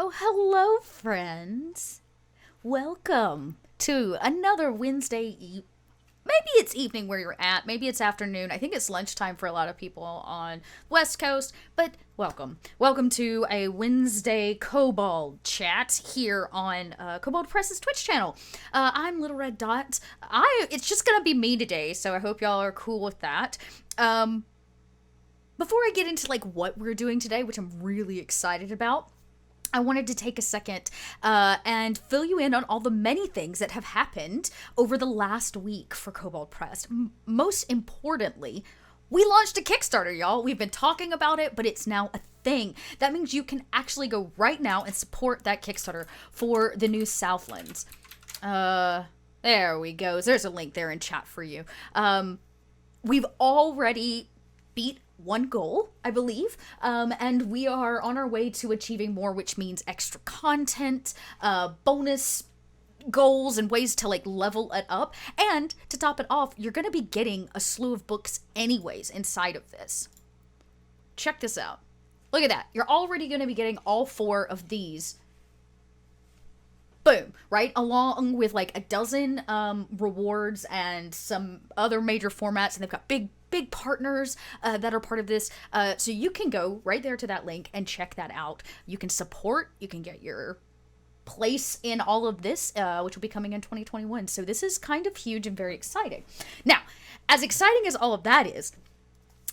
Oh, hello, friends. Welcome to another Wednesday. Maybe it's evening where you're at. Maybe it's afternoon. I think it's lunchtime for a lot of people on West Coast. But welcome. Welcome to a Wednesday Kobold chat here on Kobold Press's Twitch channel. I'm Little Red Dot. It's just going to be me today, so I hope y'all are cool with that. Before I get into what we're doing today, which I'm really excited about, I wanted to take a second and fill you in on all the many things that have happened over the last week for Kobold Press. Most importantly, we launched a Kickstarter, y'all. We've been talking about it, but it's now a thing. That means you can actually go right now and support that Kickstarter for the new Southlands. There we go. There's a link there in chat for you. We've already beat one goal, I believe, and we are on our way to achieving more, which means extra content, bonus goals, and ways to level it up. And to top it off, you're going to be getting a slew of books anyways inside of this. Check this out. Look at that. You're already going to be getting all 4 of these. Boom, right? Along with a dozen rewards and some other major formats, and they've got big partners that are part of this. So you can go right there to that link and check that out. You can support, you can get your place in all of this, which will be coming in 2021. So this is kind of huge and very exciting. Now, as exciting as all of that is,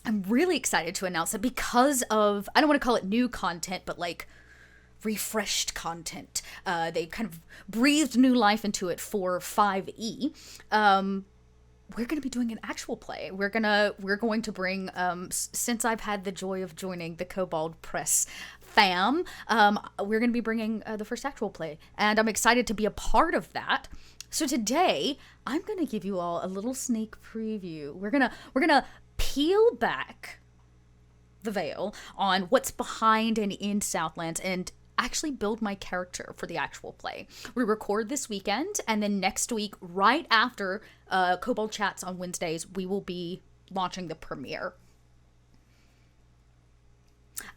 I'm really excited to announce that because of, I don't want to call it new content, but refreshed content. They kind of breathed new life into it for 5e. We're going to be doing an actual play. We're going to bring, since I've had the joy of joining the Kobold Press fam, we're going to be bringing the first actual play, and I'm excited to be a part of that. So today, I'm going to give you all a little sneak preview. We're going to peel back the veil on what's behind and in Southlands and actually build my character for the actual play. We record this weekend, and then next week, right after Kobold Chats on Wednesdays, we will be launching the premiere.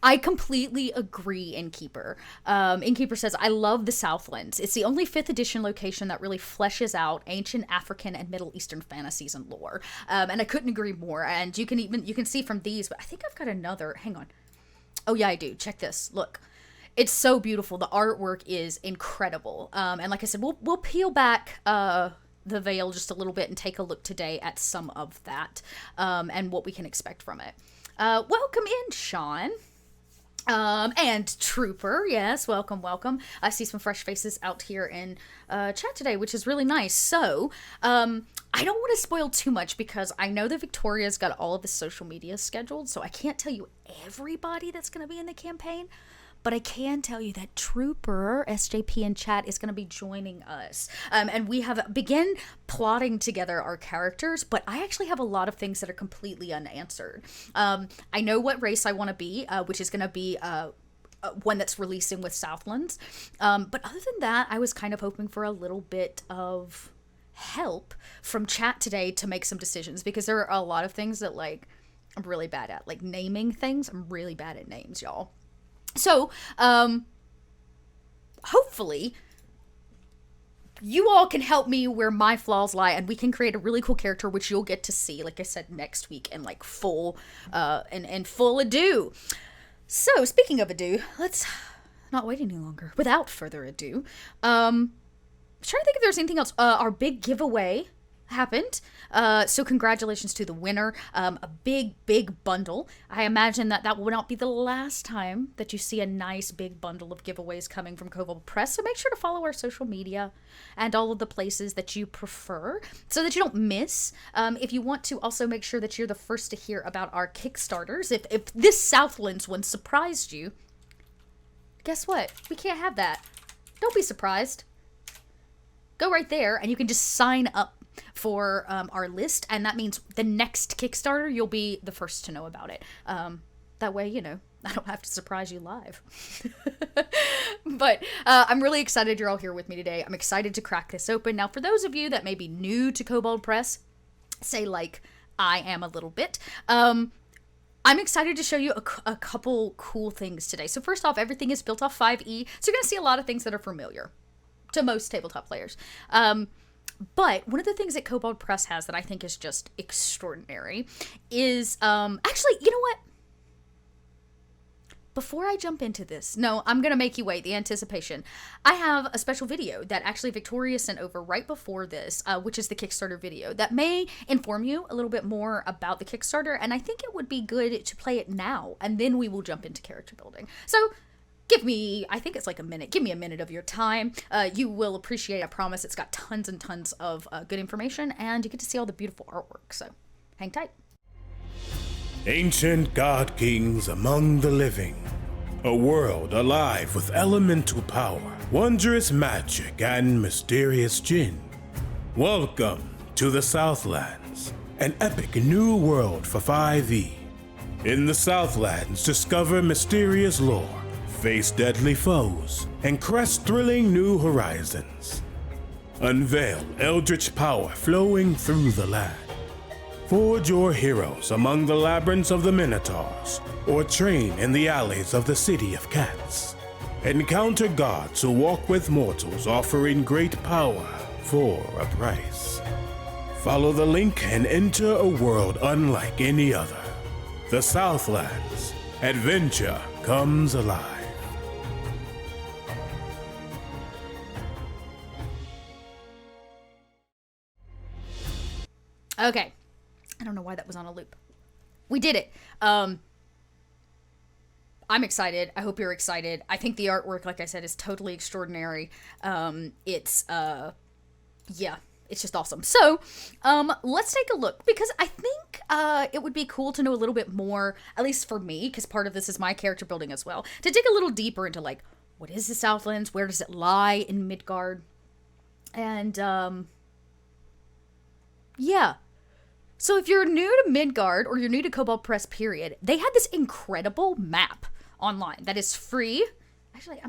I completely agree, Innkeeper. Innkeeper says, I love the Southlands. It's the only 5th edition location that really fleshes out ancient African and Middle Eastern fantasies and lore. And I couldn't agree more. And you can see from these, but I think I've got another. Hang on. Oh yeah, I do. Check this. Look. It's so beautiful. The artwork is incredible. And like I said, we'll peel back the veil just a little bit and take a look today at some of that and what we can expect from it. Welcome in, Sean. And Trooper, yes, welcome. I see some fresh faces out here in chat today, which is really nice. So, I don't want to spoil too much because I know that Victoria's got all of the social media scheduled, so I can't tell you everybody that's going to be in the campaign. But I can tell you that Trooper, SJP in chat, is going to be joining us. And we have begun plotting together our characters, but I actually have a lot of things that are completely unanswered. I know what race I want to be, which is going to be one that's releasing with Southlands. But other than that, I was kind of hoping for a little bit of help from chat today to make some decisions, because there are a lot of things that I'm really bad at. Naming things, I'm really bad at names, y'all. So, hopefully, you all can help me where my flaws lie, and we can create a really cool character, which you'll get to see, like I said, next week in full ado. So, speaking of ado, let's not wait any longer. Without further ado, I'm trying to think if there's anything else. Our big giveaway happened. So congratulations to the winner. A big bundle. I imagine that will not be the last time that you see a nice big bundle of giveaways coming from Kobold Press. So make sure to follow our social media and all of the places that you prefer so that you don't miss. If you want to also make sure that you're the first to hear about our Kickstarters. If this Southlands one surprised you, guess what? We can't have that. Don't be surprised. Go right there and you can just sign up for our list, and that means the next Kickstarter you'll be the first to know about it. That way, I don't have to surprise you live. But I'm really excited you're all here with me today. I'm excited to crack this open. Now, for those of you that may be new to Kobold Press, say I am a little bit, I'm excited to show you a couple cool things today. So first off, everything is built off 5e, so you're going to see a lot of things that are familiar to most tabletop players. But one of the things that Kobold Press has that I think is just extraordinary is, actually, you know what? Before I jump into this, no, I'm going to make you wait, the anticipation. I have a special video that actually Victoria sent over right before this, which is the Kickstarter video, that may inform you a little bit more about the Kickstarter, and I think it would be good to play it now, and then we will jump into character building. So, give me, I think it's like a minute. Give me a minute of your time. You will appreciate, I promise. It's got tons and tons of good information, and you get to see all the beautiful artwork, so hang tight. Ancient god kings among the living. A world alive with elemental power, wondrous magic, and mysterious djinn. Welcome to the Southlands, an epic new world for 5e. In the Southlands, discover mysterious lore, face deadly foes, and crest thrilling new horizons. Unveil eldritch power flowing through the land. Forge your heroes among the labyrinths of the Minotaurs, or train in the alleys of the City of Cats. Encounter gods who walk with mortals, offering great power for a price. Follow the link and enter a world unlike any other. The Southlands. Adventure comes alive. Okay. I don't know why that was on a loop. We did it. I'm excited. I hope you're excited. I think the artwork, like I said, is totally extraordinary. It's just awesome. So, let's take a look, because I think it would be cool to know a little bit more, at least for me, because part of this is my character building as well, to dig a little deeper into, like, what is the Southlands? Where does it lie in Midgard? And, yeah. So if you're new to Midgard, or you're new to Kobold Press, period, they had this incredible map online that is free. Actually,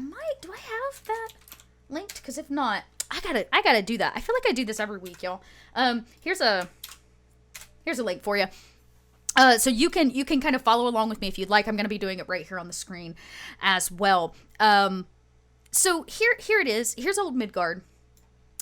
do I have that linked? Because if not, I gotta do that. I feel like I do this every week, y'all. Here's a link for you. So you can kind of follow along with me if you'd like. I'm gonna be doing it right here on the screen as well. So here it is. Here's old Midgard.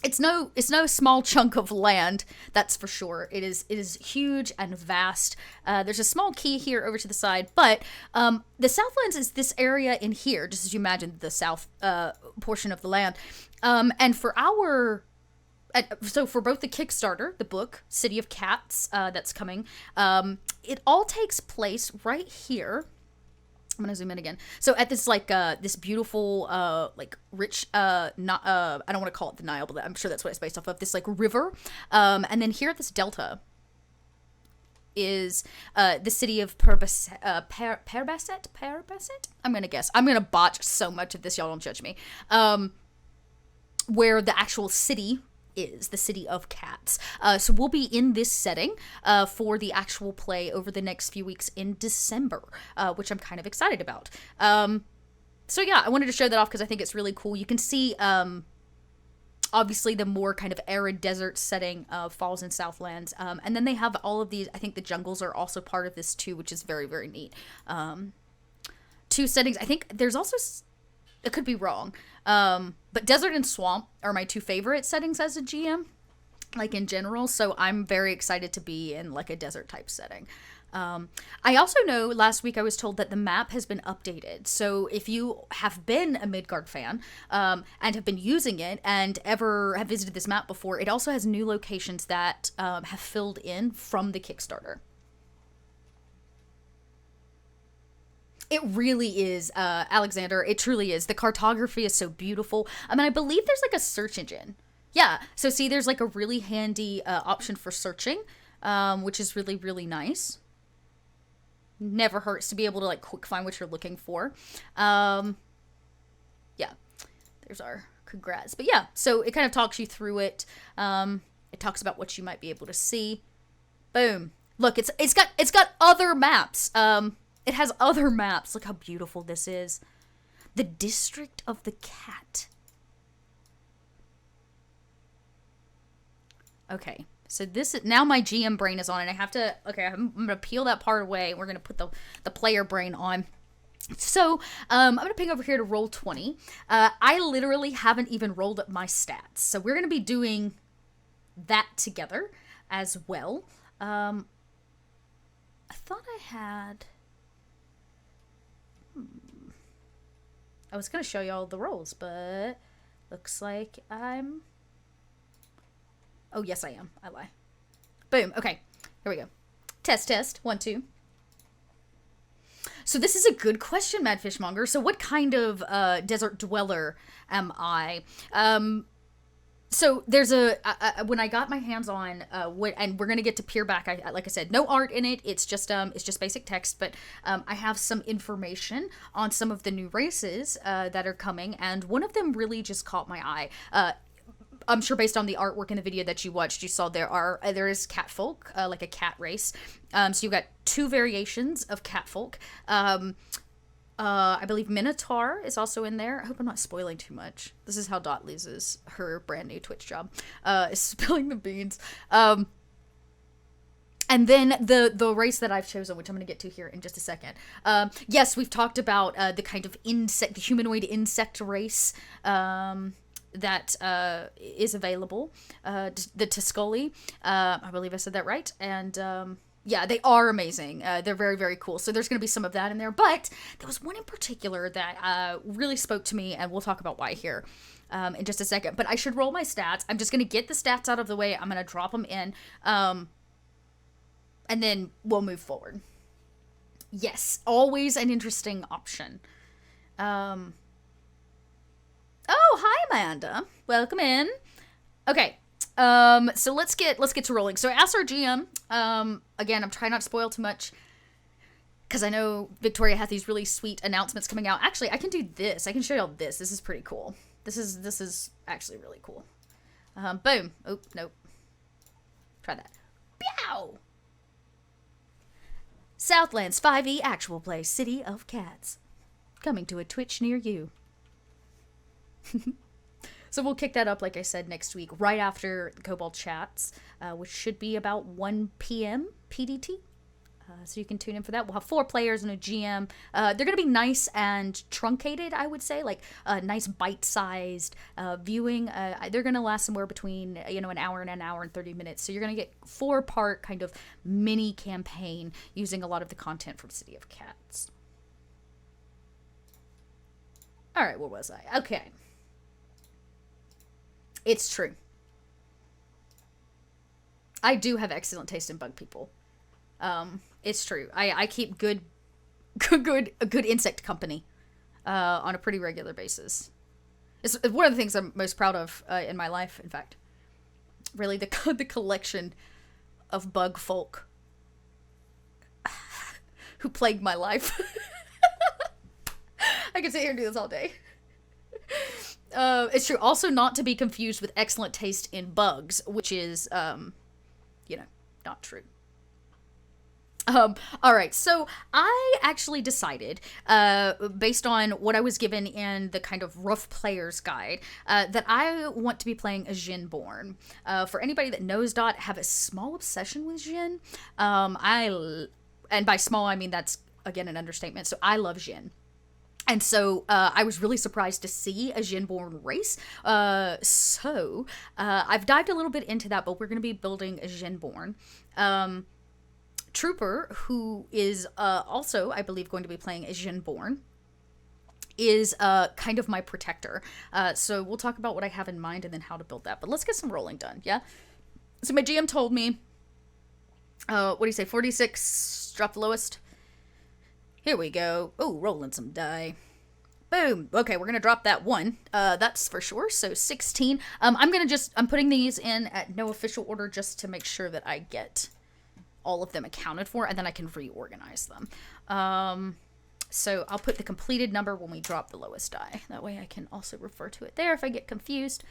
It's no small chunk of land, that's for sure. It is huge and vast. There's a small key here over to the side, but the Southlands is this area in here, just as you imagine the south portion of the land. And for for both the Kickstarter, the book, City of Cats, that's coming, it all takes place right here. I'm gonna zoom in again. So at this this beautiful rich I don't want to call it the Nile, but I'm sure that's what it's based off of. This river, and then here at this delta is the city of Perbaset. I'm gonna guess. I'm gonna botch so much of this. Y'all don't judge me. Where the actual city is, the City of Cats. So we'll be in this setting for the actual play over the next few weeks in December, which I'm kind of excited about. So yeah, I wanted to show that off because I think it's really cool. You can see, obviously, the more kind of arid desert setting of Falls and Southlands. And then they have all of these, I think the jungles are also part of this too, which is very, very neat. Two settings. I think there's also... I could be wrong. But desert and swamp are my two favorite settings as a GM, like in general. So I'm very excited to be in like a desert type setting. I also know last week I was told that the map has been updated. So if you have been a Midgard fan and have been using it and ever have visited this map before, it also has new locations that have filled in from the Kickstarter. It really is, Alexander. It truly is. The cartography is so beautiful. I mean, I believe there's like a search engine. Yeah. So see, there's like a really handy option for searching, which is really, really nice. Never hurts to be able to like quick find what you're looking for. Yeah. There's our congrats. But yeah, so it kind of talks you through it. It talks about what you might be able to see. Boom. Look, it's got other maps. It has other maps. Look how beautiful this is. The District of the Cat. Okay, So this is, now my GM brain is on, and I have to, okay, I'm going to peel that part away. We're going to put the player brain on. So, I'm going to ping over here to roll 20. I literally haven't even rolled up my stats. So we're going to be doing that together as well. I thought I had... I was going to show you all the rolls, but looks like I'm... Oh, yes, I am. I lie. Boom. Okay. Here we go. Test. 1, 2. So this is a good question, Mad Fishmonger. So what kind of desert dweller am I? So there's when I got my hands on and we're gonna get to peer back. Like I said, no art in it. It's just basic text. But I have some information on some of the new races that are coming, and one of them really just caught my eye. I'm sure based on the artwork in the video that you watched, you saw there is catfolk, like a cat race. So you've got 2 variations of catfolk. I believe Minotaur is also in there. I hope I'm not spoiling too much. This is how Dot loses her brand new Twitch job. Is spilling the beans. And then the race that I've chosen, which I'm going to get to here in just a second. Yes, we've talked about the kind of the humanoid insect race that is available. The Tuscoli. I believe I said that right. And yeah, they are amazing. They're very, very cool. So there's going to be some of that in there. But there was one in particular that really spoke to me, and we'll talk about why here in just a second. But I should roll my stats. I'm just going to get the stats out of the way. I'm going to drop them in, and then we'll move forward. Yes, always an interesting option. Oh, hi, Amanda. Welcome in. Okay. So let's get to rolling. So I asked our GM, again, I'm trying not to spoil too much because I know Victoria had these really sweet announcements coming out. Actually, I can do this. I can show y'all this. This is pretty cool. This is actually really cool. Boom. Oh, nope. Try that. Pow! Southlands 5e actual play City of Cats. Coming to a Twitch near you. So we'll kick that up, like I said, next week, right after the Kobold chats, which should be about 1 p.m. PDT. So you can tune in for that. We'll have 4 players and a GM. They're going to be nice and truncated, I would say, like nice bite-sized viewing. They're going to last somewhere between, an hour and 30 minutes. So you're going to get 4-part kind of mini campaign using a lot of the content from City of Cats. All right, where was I? Okay. It's true. I do have excellent taste in bug people. It's true. I keep good insect company on a pretty regular basis. It's one of the things I'm most proud of in my life, in fact. Really, the collection of bug folk who plagued my life. I could sit here and do this all day. It's true. Also, not to be confused with excellent taste in bugs, which is, not true. All right. So I actually decided, based on what I was given in the kind of rough player's guide, that I want to be playing a Djinn born. For anybody that knows Dot, I have a small obsession with Djinn. And by small, I mean that's, again, an understatement. So I love Djinn. And so I was really surprised to see a Djinn-born race. So I've dived a little bit into that, but we're going to be building a Djinn-born. Trooper, who is also, I believe, going to be playing a Djinn-born, is kind of my protector. So we'll talk about what I have in mind and then how to build that. But let's get some rolling done, yeah? So my GM told me, what do you say, 46, drop the lowest? Here we go. Oh, rolling some die. Boom. Okay, we're gonna drop that 1. That's for sure. So 16. I'm putting these in at no official order just to make sure that I get all of them accounted for, and then I can reorganize them. So I'll put the completed number when we drop the lowest die. That way I can also refer to it there if I get confused.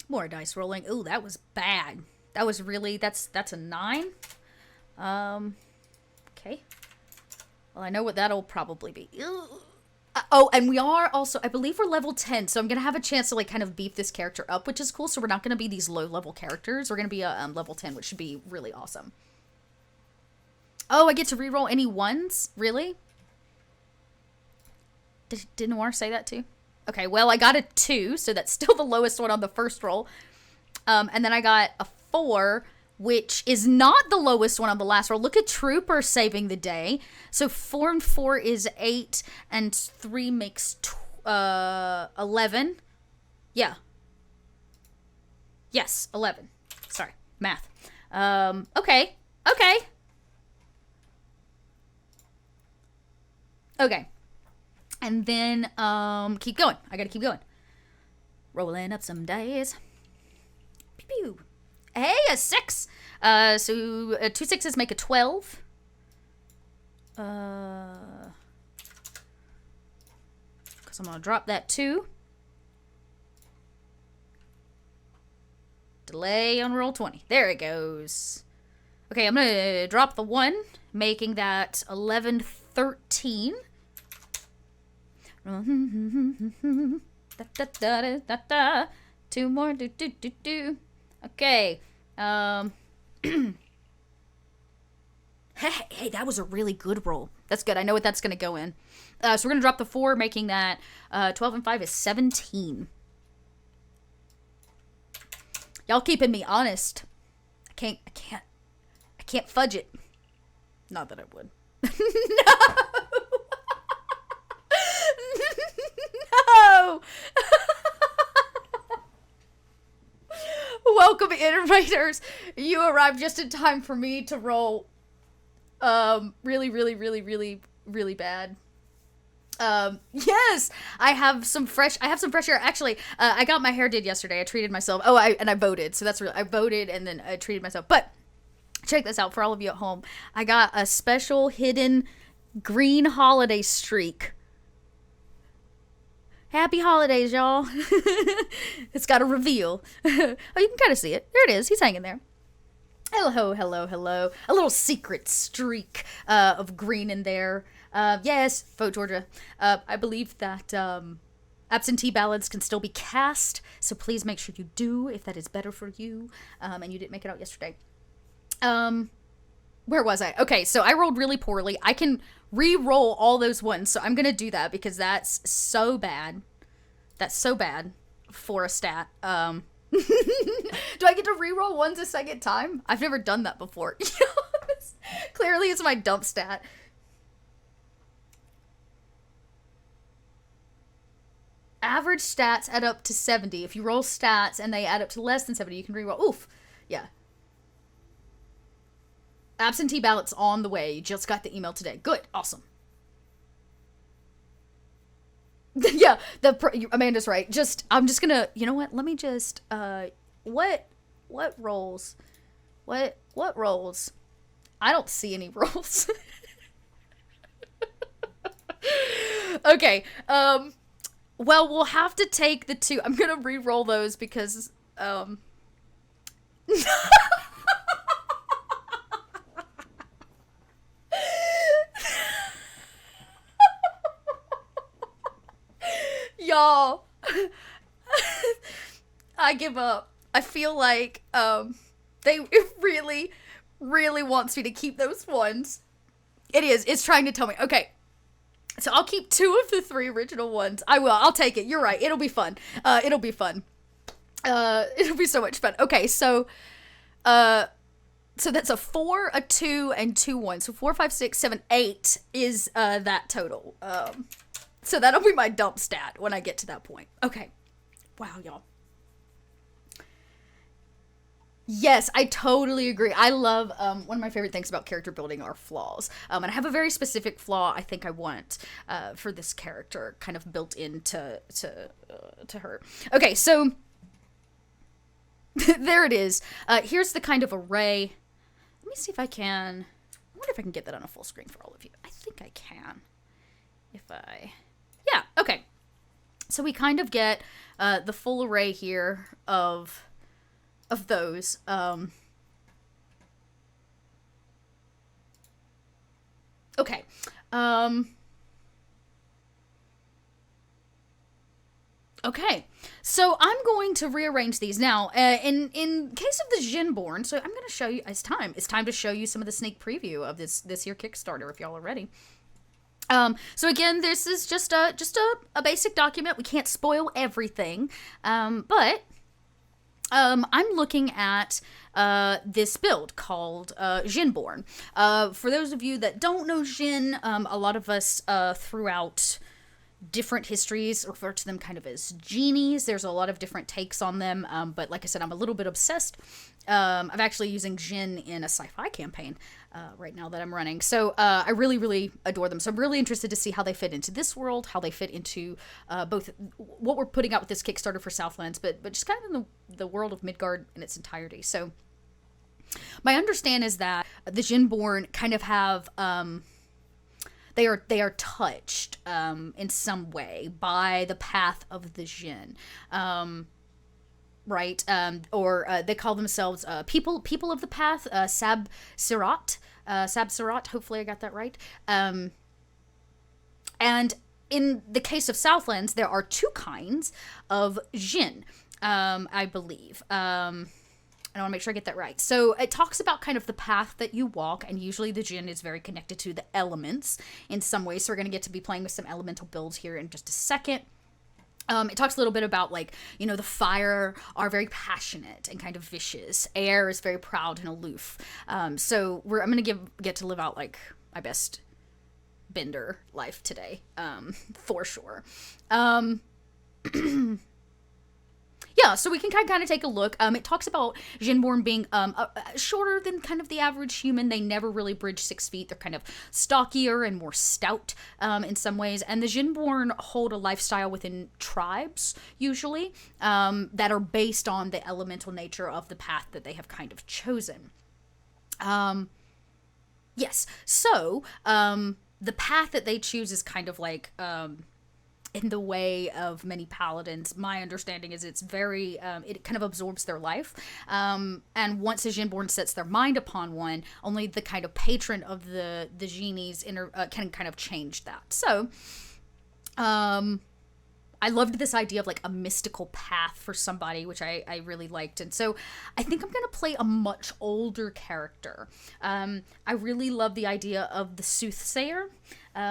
More dice rolling. Ooh, that was bad. That was really, that's a 9. Okay. Well, I know what that'll probably be. Oh, and we are also, I believe we're level 10, so I'm going to have a chance to, like, kind of beef this character up, which is cool. So we're not going to be these low-level characters. We're going to be level 10, which should be really awesome. Oh, I get to reroll any ones? Really? Did Noir say that too? Okay, well, I got a 2, so that's still the lowest one on the first roll. And then I got a 4, which is not the lowest one on the last roll. Look at Trooper saving the day. So 4 and 4 is 8, and 3 makes 11. Yeah. Yes, 11. Sorry, math. Okay. Okay. And then, keep going. I gotta keep going. Rolling up some dice. Pew pew. Hey, a 6. So 2 6s make a 12. Because I'm gonna drop that 2. Delay on roll 20. There it goes. Okay, I'm gonna drop the 1, making that 11, 13. Da, da, da, da, da. 2 more. Do, do, do, do. Okay. Hey, that was a really good roll. That's good. I know what that's going to go in. So we're going to drop the 4, making that 12 and 5 is 17. Y'all keeping me honest. I can't fudge it. Not that I would. No. No. Welcome, innovators. You arrived just in time for me to roll really, really, really, really, really bad. Yes, I have some fresh hair. Actually, I got my hair did yesterday. I treated myself. Oh, I voted. So that's real. I voted and then I treated myself. But check this out for all of you at home. I got a special hidden green holiday streak. Happy holidays, y'all. It's got a reveal. Oh, you can kind of see it. There it is. He's hanging there. Hello, hello, hello. A little secret streak of green in there. Yes, vote Georgia. I believe that absentee ballots can still be cast, so please make sure you do if that is better for you. And you didn't make it out yesterday. Where was I? Okay, so I rolled really poorly. I can re-roll all those ones, so I'm gonna do that because that's so bad. That's so bad for a stat. Do I get to re-roll ones a second time? I've never done that before. Clearly it's my dump stat. Average stats add up to 70. If you roll stats and they add up to less than 70, you can re-roll. Oof. Yeah. Absentee ballots on the way. You just got the email today. Good. Awesome. Yeah, Amanda's right. I'm just gonna, you know what? Let me just, what rolls? What rolls? I don't see any rolls. Okay, well, we'll have to take the 2. I'm gonna re-roll those because, y'all, I give up. I feel like it really, really wants me to keep those ones. It's trying to tell me. Okay, so I'll keep 2 of the 3 original ones. I'll take it. You're right. It'll be fun. It'll be fun. It'll be so much fun. Okay, so that's a 4, a 2, and 2 1. So 4, 5, 6, 7, 8 is that total. So that'll be my dump stat when I get to that point. Okay. Wow, y'all. Yes, I totally agree. I love, one of my favorite things about character building are flaws. And I have a very specific flaw I think I want for this character kind of built into to her. Okay, so there it is. Here's the kind of array. Let me see if I can. I wonder if I can get that on a full screen for all of you. I think I can. Yeah, okay. So we kind of get the full array here of those. Okay. Okay, so I'm going to rearrange these now. In case of the Jinborn, so I'm going to show you. It's time to show you some of the sneak preview of this year Kickstarter if y'all are ready. So again, this is just a basic document. We can't spoil everything, but I'm looking at this build called Jinborn. For those of you that don't know Jin, a lot of us throughout different histories refer to them kind of as genies. There's a lot of different takes on them, but like I said, I'm a little bit obsessed. I'm actually using Jin in a sci-fi campaign right now that I'm running. So I really, really adore them. So I'm really interested to see how they fit into this world, how they fit into both what we're putting out with this Kickstarter for Southlands, but just kind of in the world of Midgard in its entirety. So my understanding is that the Jinborn kind of have... They are touched in some way by the path of the Jin, right? Or they call themselves people of the path, Sabsirat. Hopefully I got that right. And in the case of Southlands, there are two kinds of Jin, I believe. I want to make sure I get that right. So it talks about kind of the path that you walk, and usually the Jin is very connected to the elements in some way. So we're going to get to be playing with some elemental builds here in just a second. It talks a little bit about, like, you know, the fire are very passionate and kind of vicious. Air is very proud and aloof. So I'm going to get to live out, like, my best Bender life today, for sure. Yeah, so we can kind of take a look. It talks about Jinborn being shorter than kind of the average human. They never really bridge 6 feet. They're kind of stockier and more stout in some ways. And the Jinborn hold a lifestyle within tribes, usually, that are based on the elemental nature of the path that they have kind of chosen. Yes, so the path that they choose is kind of like... in the way of many paladins, my understanding is it's very, it kind of absorbs their life. And once a Jinborn sets their mind upon one, only the kind of patron of the genies can kind of change that. So, I loved this idea of like a mystical path for somebody, which I really liked. And so I think I'm going to play a much older character. I really love the idea of the Soothsayer.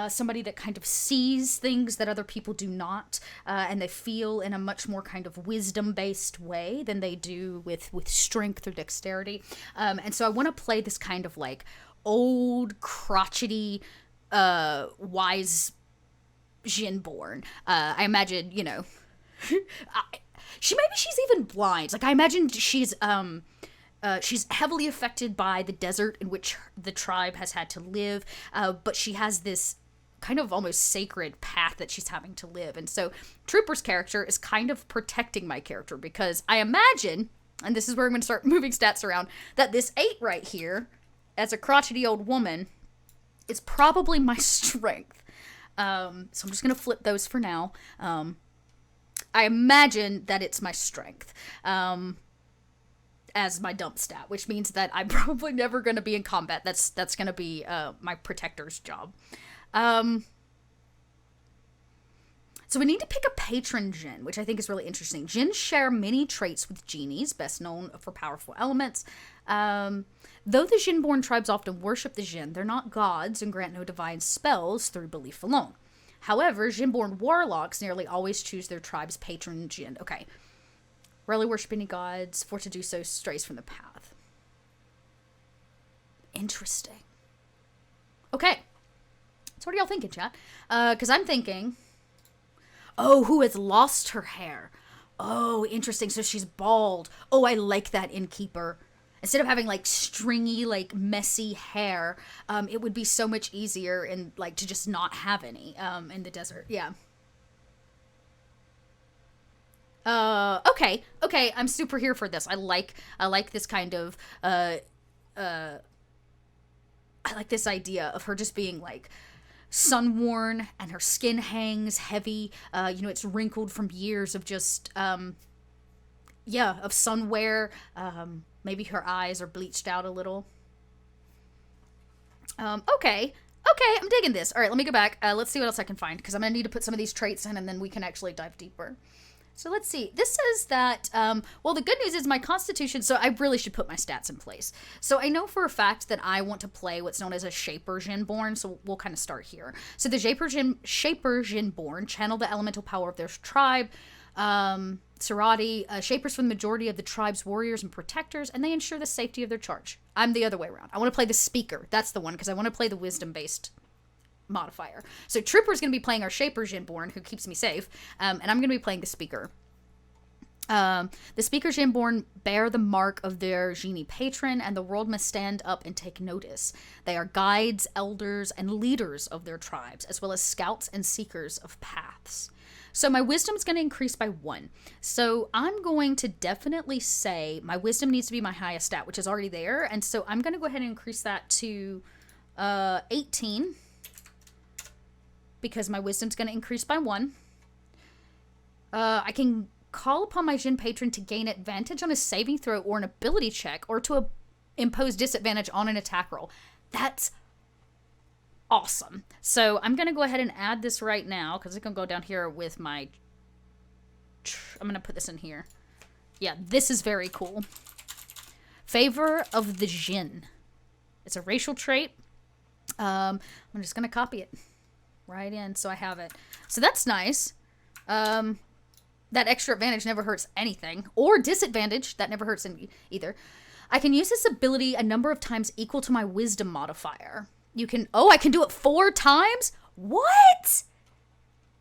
Somebody that kind of sees things that other people do not, and they feel in a much more kind of wisdom-based way than they do with strength or dexterity. And so I want to play this kind of like old, crotchety, wise Jinborn. I imagine, you know, she's even blind. Like, I imagine she's heavily affected by the desert in which the tribe has had to live, but she has this kind of almost sacred path that she's having to live. And so Trooper's character is kind of protecting my character, because I imagine, and this is where I'm going to start moving stats around, that this 8 right here, as a crotchety old woman, is probably my strength. So I'm just going to flip those for now. I imagine that it's my strength. As my dump stat, which means that I'm probably never going to be in combat. That's going to be my protector's job. So we need to pick a patron Jin, which I think is really interesting. Jins share many traits with genies, best known for powerful elements. Though the Jinborn tribes often worship the Jin, they're not gods and grant no divine spells through belief alone. However, Jinborn warlocks nearly always choose their tribe's patron Jin. Okay. Rarely worship any gods, for to do so strays from the path. Interesting. Okay. So what are y'all thinking, chat? Because I'm thinking, oh, who has lost her hair? Oh, interesting. So she's bald. Oh, I like that, innkeeper. Instead of having like stringy, like messy hair, it would be so much easier and like to just not have any in the desert. Yeah. Okay, I'm super here for this. I like this kind of, I like this idea of her just being like sun-worn and her skin hangs heavy. You know, it's wrinkled from years of just, of sun wear. Maybe her eyes are bleached out a little. Okay, I'm digging this. All right, let me go back. Let's see what else I can find, because I'm gonna need to put some of these traits in, and then we can actually dive deeper. So let's see. This says that, well, the good news is my constitution, so I really should put my stats in place. So I know for a fact that I want to play what's known as a Shaper Jinborn, so we'll kind of start here. So the Shaper Jinborn channel the elemental power of their tribe, Sarati, shapers for the majority of the tribe's warriors and protectors, and they ensure the safety of their charge. I'm the other way around. I want to play the Speaker. That's the one, because I want to play the wisdom-based modifier. So Trooper's going to be playing our Shaper Jinborn, who keeps me safe, and I'm going to be playing the Speaker. The Speaker Jinborn bear the mark of their genie patron, and the world must stand up and take notice. They are guides, elders, and leaders of their tribes, as well as scouts and seekers of paths. So my wisdom's going to increase by 1. So I'm going to definitely say my wisdom needs to be my highest stat, which is already there, and so I'm going to go ahead and increase that to 18, because my wisdom's going to increase by 1. I can call upon my Jin patron to gain advantage on a saving throw or an ability check, or to impose disadvantage on an attack roll. That's awesome. So I'm going to go ahead and add this right now, because it's going to go down here with my... I'm going to put this in here. Yeah, this is very cool. Favor of the Jin. It's a racial trait. I'm just going to copy it right in so I have it. So that's nice. That extra advantage never hurts anything. Or disadvantage, that never hurts either. I can use this ability a number of times equal to my wisdom modifier. You can, I can do it 4 times? What?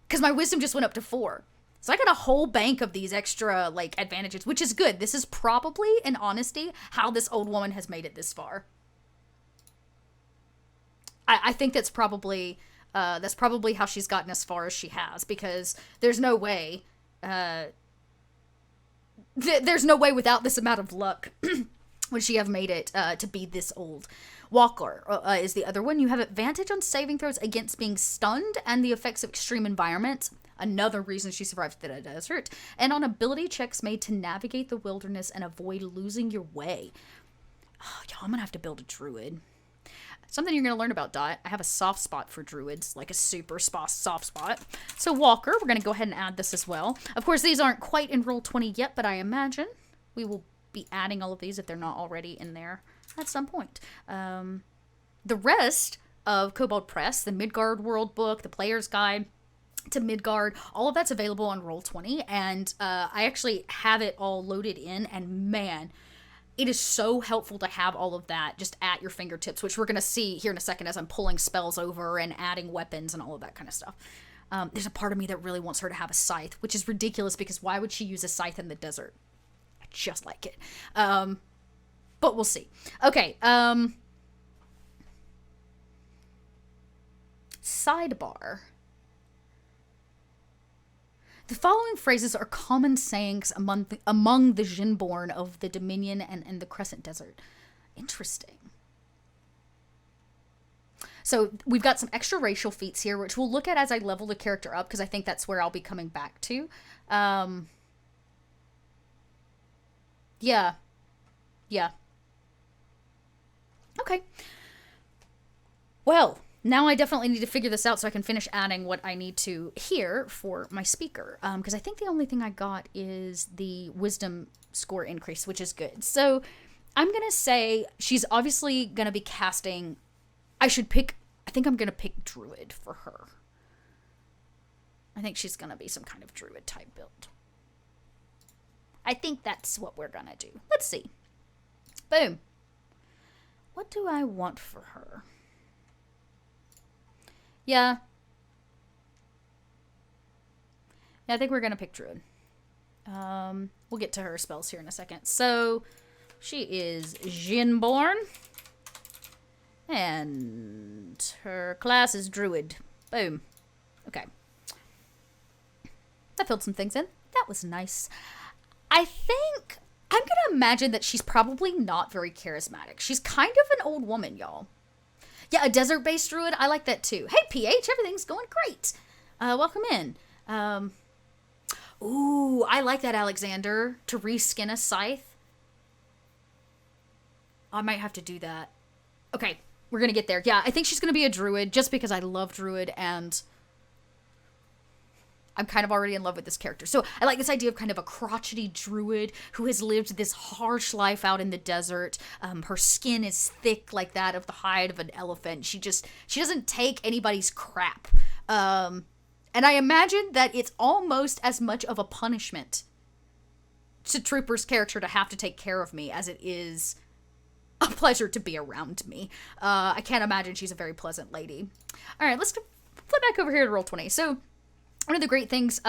Because my wisdom just went up to 4. So I got a whole bank of these extra, like, advantages, which is good. This is probably, in honesty, how this old woman has made it this far. I think that's probably how she's gotten as far as she has, because there's no way, there's no way without this amount of luck would she have made it to be this old. Walker is the other one. You have advantage on saving throws against being stunned and the effects of extreme environments. Another reason she survived the desert. And on ability checks made to navigate the wilderness and avoid losing your way. Oh, y'all, I'm going to have to build a druid. Something you're going to learn about, Dot. I have a soft spot for druids, like a super soft spot. So Walker, we're going to go ahead and add this as well. Of course, these aren't quite in Roll20 yet, but I imagine we will be adding all of these if they're not already in there at some point. The rest of Kobold Press, the Midgard World Book, the Player's Guide to Midgard, all of that's available on Roll20, and I actually have it all loaded in, and man, it is so helpful to have all of that just at your fingertips, which we're going to see here in a second as I'm pulling spells over and adding weapons and all of that kind of stuff. There's a part of me that really wants her to have a scythe, which is ridiculous because why would she use a scythe in the desert? I just like it. But we'll see. Okay. Sidebar. The following phrases are common sayings among the Jinborn of the Dominion and the Crescent Desert. Interesting. So we've got some extra racial feats here, which we'll look at as I level the character up, because I think that's where I'll be coming back to. Yeah. Okay. Well, now I definitely need to figure this out so I can finish adding what I need to here for my speaker. Because I think the only thing I got is the wisdom score increase, which is good. So I'm going to say she's obviously going to be casting... I think I'm going to pick Druid for her. I think she's going to be some kind of Druid type build. I think that's what we're going to do. Let's see. Boom. What do I want for her? Yeah, I think we're going to pick Druid. We'll get to her spells here in a second. So, she is Jinborn. And her class is Druid. Boom. Okay. That filled some things in. That was nice. I think... I'm going to imagine that she's probably not very charismatic. She's kind of an old woman, y'all. Yeah, a desert-based druid. I like that too. Hey, PH, everything's going great. Welcome in. Ooh, I like that, Alexander. To reskin a scythe. I might have to do that. Okay, we're going to get there. Yeah, I think she's going to be a druid just because I love druid and I'm kind of already in love with this character. So I like this idea of kind of a crotchety druid who has lived this harsh life out in the desert. Her skin is thick like that of the hide of an elephant. She doesn't take anybody's crap. And I imagine that it's almost as much of a punishment to Trooper's character to have to take care of me as it is a pleasure to be around me. I can't imagine she's a very pleasant lady. All right, let's flip back over here to Roll20. So one of the great things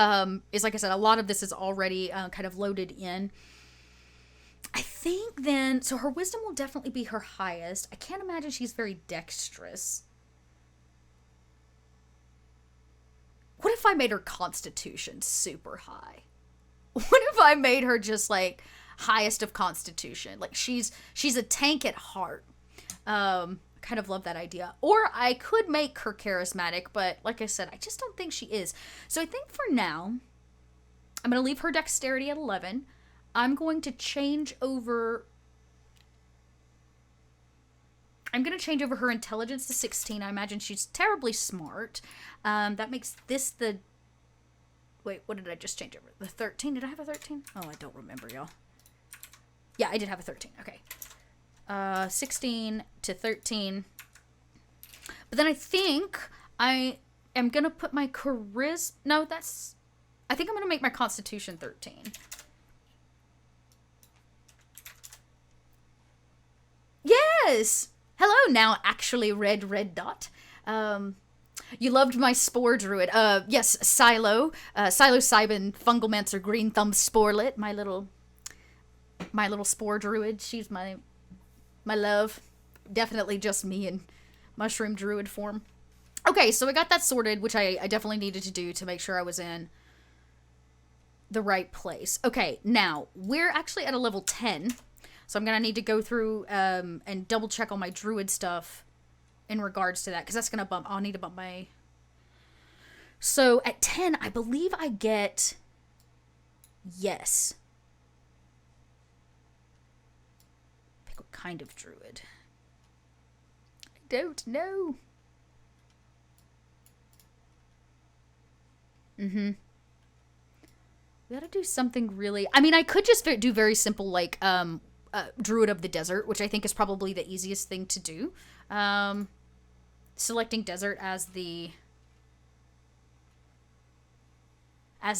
is, like I said, a lot of this is already kind of loaded in. I think then, so her wisdom will definitely be her highest. I can't imagine she's very dexterous. What if I made her constitution super high? What if I made her just like highest of constitution? Like she's a tank at heart. Kind of love that idea. Or I could make her charismatic, but like I said, I just don't think she is. So I think for now, I'm going to leave her dexterity at 11. I'm going to change over... I'm going to change over her intelligence to 16. I imagine she's terribly smart. That makes this the... Wait, what did I just change over? The 13? Did I have a 13? Oh, I don't remember, y'all. Yeah, I did have a 13. Okay. 16 to 13. But then I think I am going to put my charisma... No, that's... I think I'm going to make my constitution 13. Yes! Hello, now actually red dot. You loved my spore druid. Yes, Silo. Psilocybin, Fungalmancer, Green Thumb Sporelet. My little spore druid. She's my love. Definitely just me in mushroom druid form. Okay, so I got that sorted, which I definitely needed to do to make sure I was in the right place. Okay, now, we're actually at a level 10, so I'm going to need to go through and double check all my druid stuff in regards to that, because that's going to bump... I'll need to bump my... So, at 10, I believe I get... Yes. Kind of druid. I don't know. We gotta do something really... I mean, I could just do very simple, like, Druid of the Desert, which I think is probably the easiest thing to do. Selecting desert as the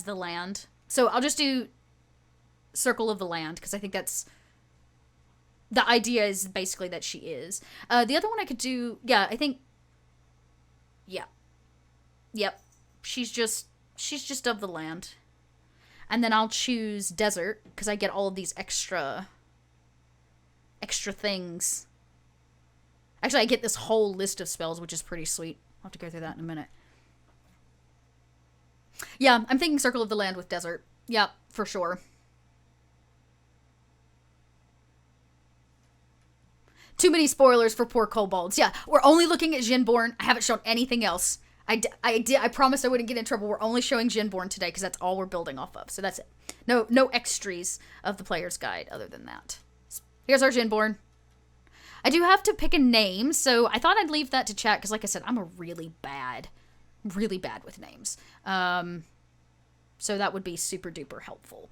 land. So I'll just do Circle of the Land, because I think that's... The idea is basically that she is. The other one I could do... Yeah, I think... Yeah. Yep. She's just of the land. And then I'll choose desert, because I get all of these extra things. Actually, I get this whole list of spells, which is pretty sweet. I'll have to go through that in a minute. Yeah, I'm thinking Circle of the Land with desert. Yeah, for sure. Too many spoilers for poor kobolds. Yeah, we're only looking at Jinborn. I haven't shown anything else. I promised I wouldn't get in trouble. We're only showing Jinborn today because that's all we're building off of. So that's it. No extras of the player's guide other than that. Here's our Jinborn. I do have to pick a name, so I thought I'd leave that to chat because, like I said, I'm really bad with names. So that would be super duper helpful.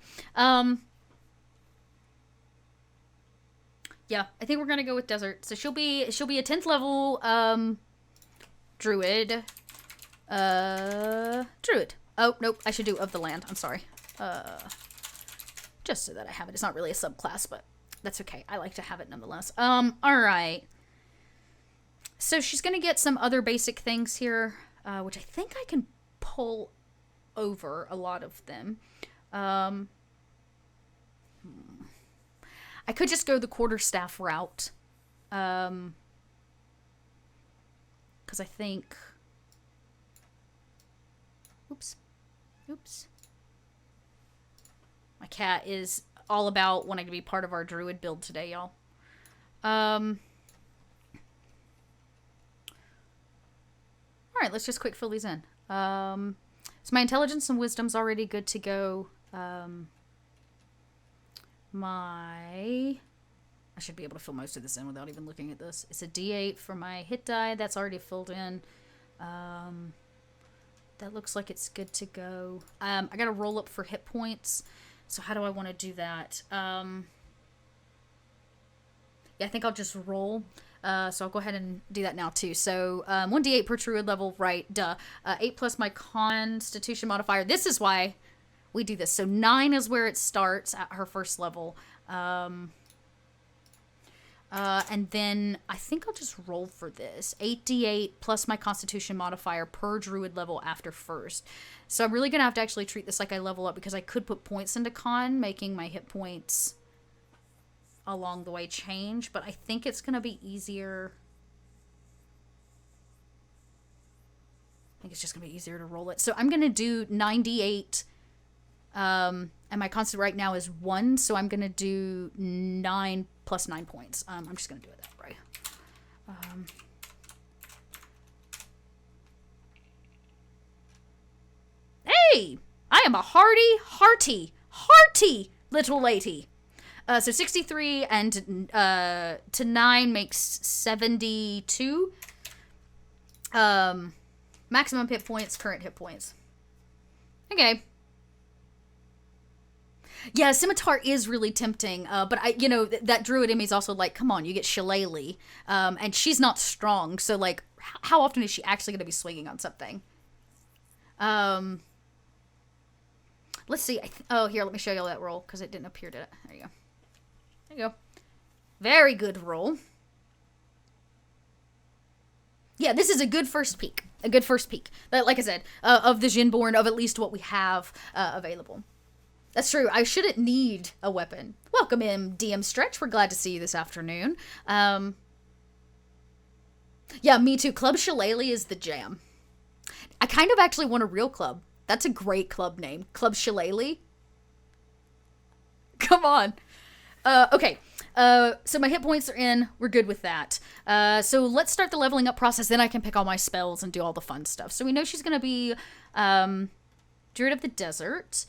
Yeah, I think we're gonna go with desert. So she'll be a 10th level druid. Druid. Oh, nope, I should do of the land. I'm sorry. Just so that I have it. It's not really a subclass, but that's okay. I like to have it nonetheless. All right. So she's gonna get some other basic things here, which I think I can pull over a lot of them. I could just go the quarterstaff route. Because I think... Oops. My cat is all about wanting to be part of our druid build today, y'all. Alright, let's just quick fill these in. So my intelligence and wisdom's already good to go. I should be able to fill most of this in without even looking at this. It's a D8 for my hit die. That's already filled in. that looks like it's good to go. I gotta roll up for hit points. So how do I want to do that? Yeah, I think I'll just roll. So I'll go ahead and do that now too. So 1d8 per druid level, right? Duh. 8 plus my constitution modifier. This is why we do this. So 9 is where it starts at her first level. And then I think I'll just roll for this. 8d8 plus my constitution modifier per druid level after first. So I'm really going to have to actually treat this like I level up, because I could put points into con, making my hit points along the way change. But I think it's going to be easier. I think it's just going to be easier to roll it. So I'm going to do 9d8. And my constant right now is 1, so I'm going to do 9 plus 9 points. I'm just going to do it that way. Hey! I am a hearty little lady. So 63 and to 9 makes 72. Maximum hit points, current hit points. Okay. Yeah, Scimitar is really tempting, but that druid in me is also like, come on, you get Shillelagh, and she's not strong, so like, how often is she actually going to be swinging on something? Let's see. Oh, here, let me show you that roll, because it didn't appear to. There you go. There you go. Very good roll. Yeah, this is a good first peek. A good first peek. Like I said, of the Djinborn, of at least what we have available. That's true. I shouldn't need a weapon. Welcome in, DM Stretch. We're glad to see you this afternoon. Yeah, me too. Club Shillelagh is the jam. I kind of actually want a real club. That's a great club name. Club Shillelagh. Come on. Okay. So my hit points are in. We're good with that. So let's start the leveling up process. Then I can pick all my spells and do all the fun stuff. So we know she's going to be Druid of the Desert.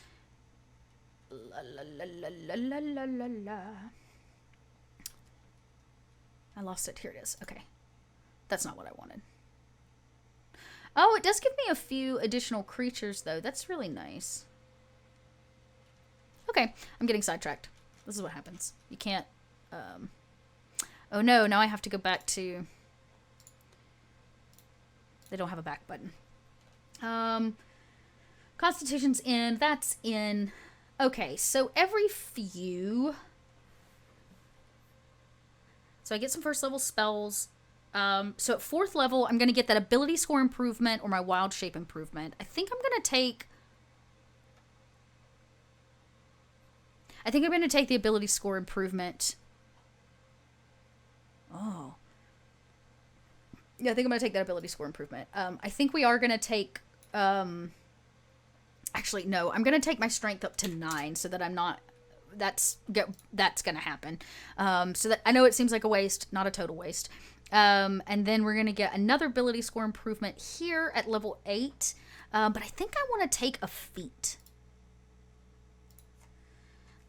La, la, la, la, la, la, la, la. I lost it. Here it is. Okay. That's not what I wanted. Oh, it does give me a few additional creatures, though. That's really nice. Okay. I'm getting sidetracked. This is what happens. You can't... Oh, no. Now I have to go back to... They don't have a back button. Constitution's in. That's in... Okay, so every few... So I get some first level spells. So at 4th level, I'm going to get that ability score improvement or my wild shape improvement. I think I'm going to take the ability score improvement. Oh. Yeah, I think I'm going to take that ability score improvement. I think we are going to take... Actually, no. I'm going to take my strength up to 9 so that I'm not... That's going to happen. So that I know it seems like a waste, not a total waste. And then we're going to get another ability score improvement here at level 8. But I think I want to take a feat.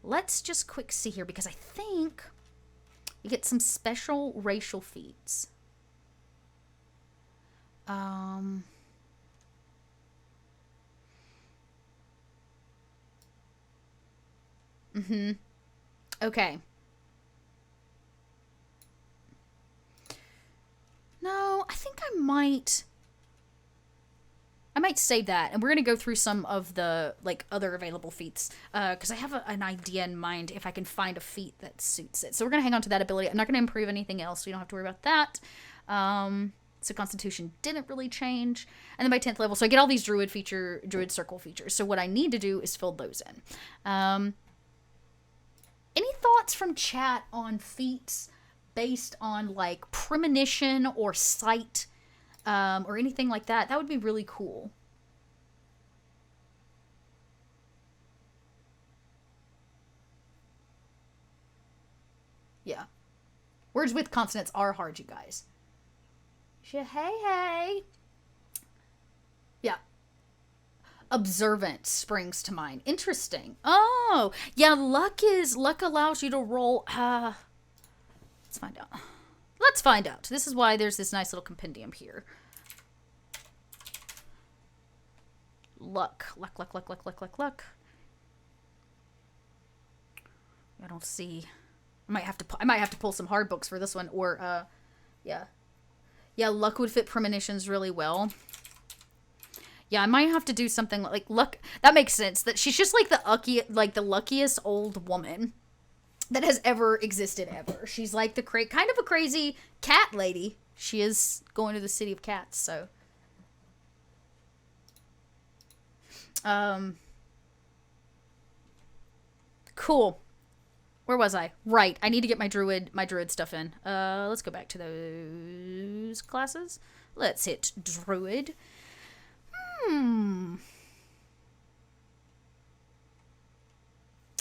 Let's just quick see here, because I think you get some special racial feats. Okay. No, I think I might save that, and we're going to go through some of the, like, other available feats, because I have an idea in mind if I can find a feat that suits it. So we're going to hang on to that ability. I'm not going to improve anything else, so you don't have to worry about that. So Constitution didn't really change. And then by 10th level, so I get all these Druid Circle features. So what I need to do is fill those in. Any thoughts from chat on feats based on, like, premonition or sight, or anything like that? That would be really cool. Yeah. Words with consonants are hard, you guys. Hey. Yeah. Observant springs to mind. Interesting. Oh, yeah, luck allows you to roll. Let's find out. Let's find out. This is why there's this nice little compendium here. luck. Luck. I don't see. I might have to pull some hard books for this one, or yeah. Yeah, luck would fit premonitions really well. Yeah, I might have to do something like luck. That makes sense. That she's just like the luckiest old woman that has ever existed ever. She's like the kind of a crazy cat lady. She is going to the city of cats, so cool. Where was I? Right. I need to get my druid stuff in. Let's go back to those classes. Let's hit druid. I'm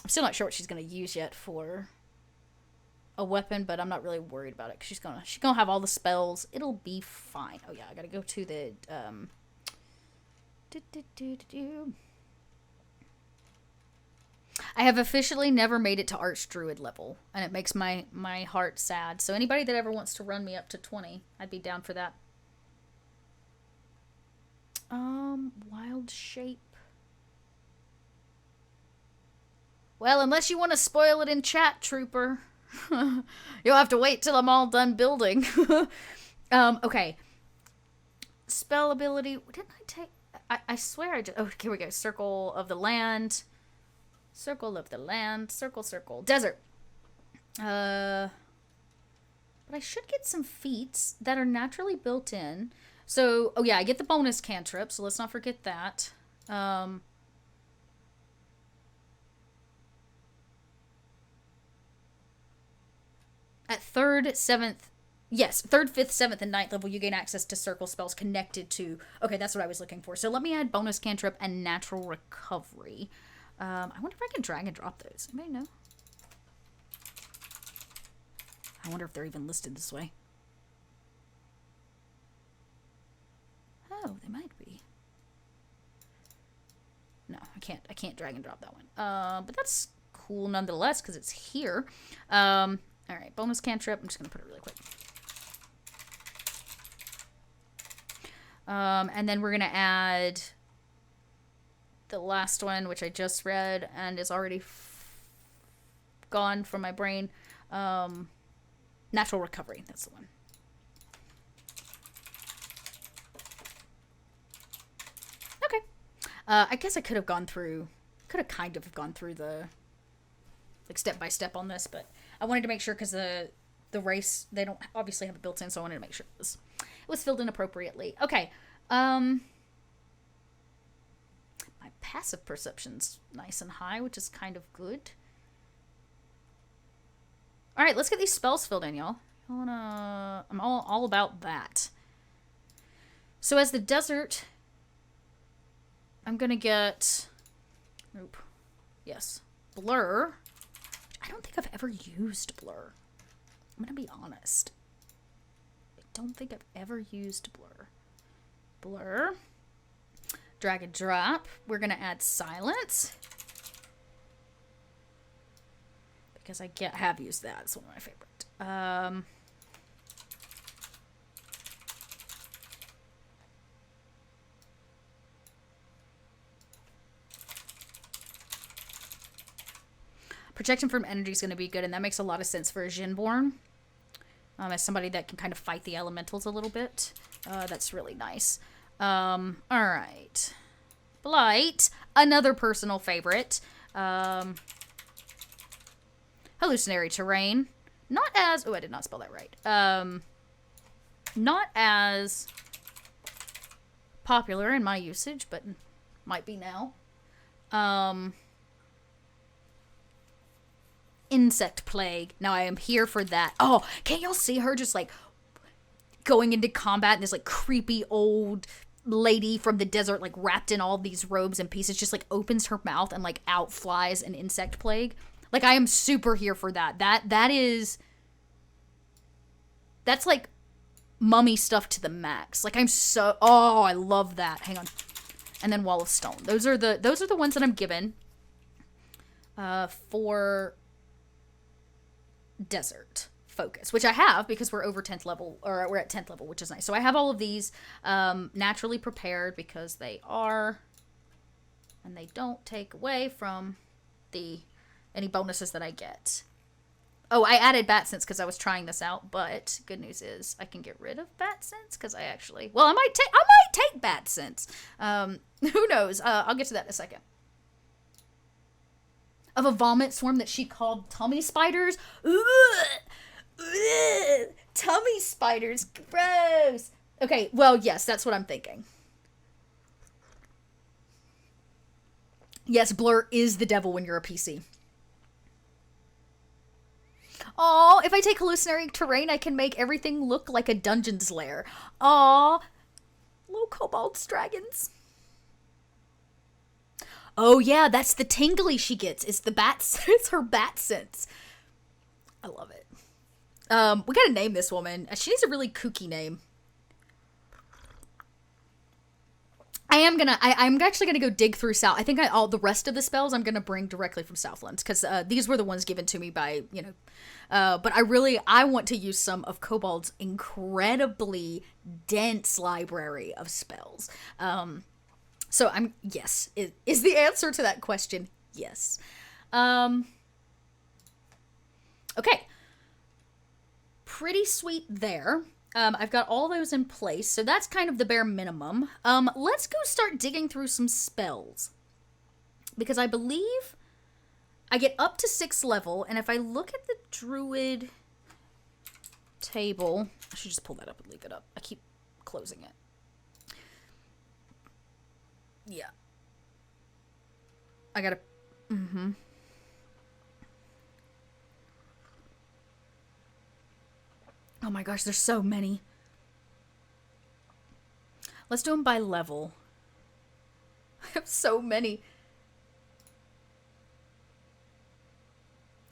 still not sure what she's gonna use yet for a weapon, but I'm not really worried about it because she's gonna have all the spells. It'll be fine. Oh yeah, I gotta go to the I have officially never made it to Archdruid level, and it makes my heart sad. So anybody that ever wants to run me up to 20, I'd be down for that. Wild shape. Well, unless you want to spoil it in chat, Trooper. You'll have to wait till I'm all done building. Okay. Spell ability. Didn't I take... I swear I just... Oh, here we go. Circle of the land. Circle of the land. Circle. Desert. But I should get some feats that are naturally built in. So, oh yeah, I get the bonus cantrip, so let's not forget that. At 3rd, 7th, yes, 3rd, 5th, 7th, and 9th level, you gain access to circle spells connected to... Okay, that's what I was looking for. So let me add bonus cantrip and natural recovery. I wonder if I can drag and drop those. Anybody know? I wonder if they're even listed this way. Oh, they might be. No, I can't drag and drop that one. But that's cool nonetheless because it's here. All right, bonus cantrip. I'm just gonna put it really quick. And then we're gonna add the last one, which I just read and is already gone from my brain. Natural recovery. That's the one. Okay. I guess I could have kind of gone through the like step by step on this, but I wanted to make sure because the race, they don't obviously have it built in, so I wanted to make sure it was filled in appropriately. Okay. My passive perception's nice and high, which is kind of good. All right, let's get these spells filled in, y'all. I'm all about that. So as the desert, I'm gonna get... Nope. Yes. Blur. I don't think I've ever used Blur. I'm gonna be honest. I don't think I've ever used Blur. Blur. Drag and drop. We're gonna add Silence. Because I have used that. It's one of my favorite. Protection from energy is going to be good, and that makes a lot of sense for a Djinborn. As somebody that can kind of fight the elementals a little bit. That's really nice. Alright. Blight. Another personal favorite. Hallucinatory terrain. Not as... Oh, I did not spell that right. Not as popular in my usage, but might be now. Insect plague. Now I am here for that. Oh, can't y'all see her just like going into combat and this like creepy old lady from the desert like wrapped in all these robes and pieces just like opens her mouth and like out flies an insect plague. Like I am super here for that. That's like mummy stuff to the max. Like I love that. Hang on. And then Wall of Stone. Those are the ones that I'm given for desert focus, which I have because we're over 10th level, or we're at 10th level, which is nice. So I have all of these naturally prepared because they are And they don't take away from any bonuses that I get. Oh, I added bat sense because I was trying this out, but good news is I can get rid of bat sense because I might take bat sense. Who knows? I'll get to that in a second. Of a vomit swarm that she called tummy spiders. Tummy spiders, gross. Okay, well, yes, that's what I'm thinking. Yes, Blur is the devil when you're a PC. Aw, if I take hallucinatory terrain, I can make everything look like a dungeon's lair. Aw, little kobold dragons. Oh yeah, that's the tingly she gets. It's it's her bat sense. I love it. We gotta name this woman. She needs a really kooky name. I'm actually gonna go dig through South. I think all the rest of the spells I'm gonna bring directly from Southlands because these were the ones given to me by But I want to use some of Kobold's incredibly dense library of spells. So yes, is the answer to that question yes. Okay. Pretty sweet there. I've got all those in place, so that's kind of the bare minimum. Let's go start digging through some spells. Because I believe I get up to 6th level, and if I look at the Druid table, I should just pull that up and leave it up. I keep closing it. Yeah. I gotta... Oh my gosh, there's so many. Let's do them by level. I have so many.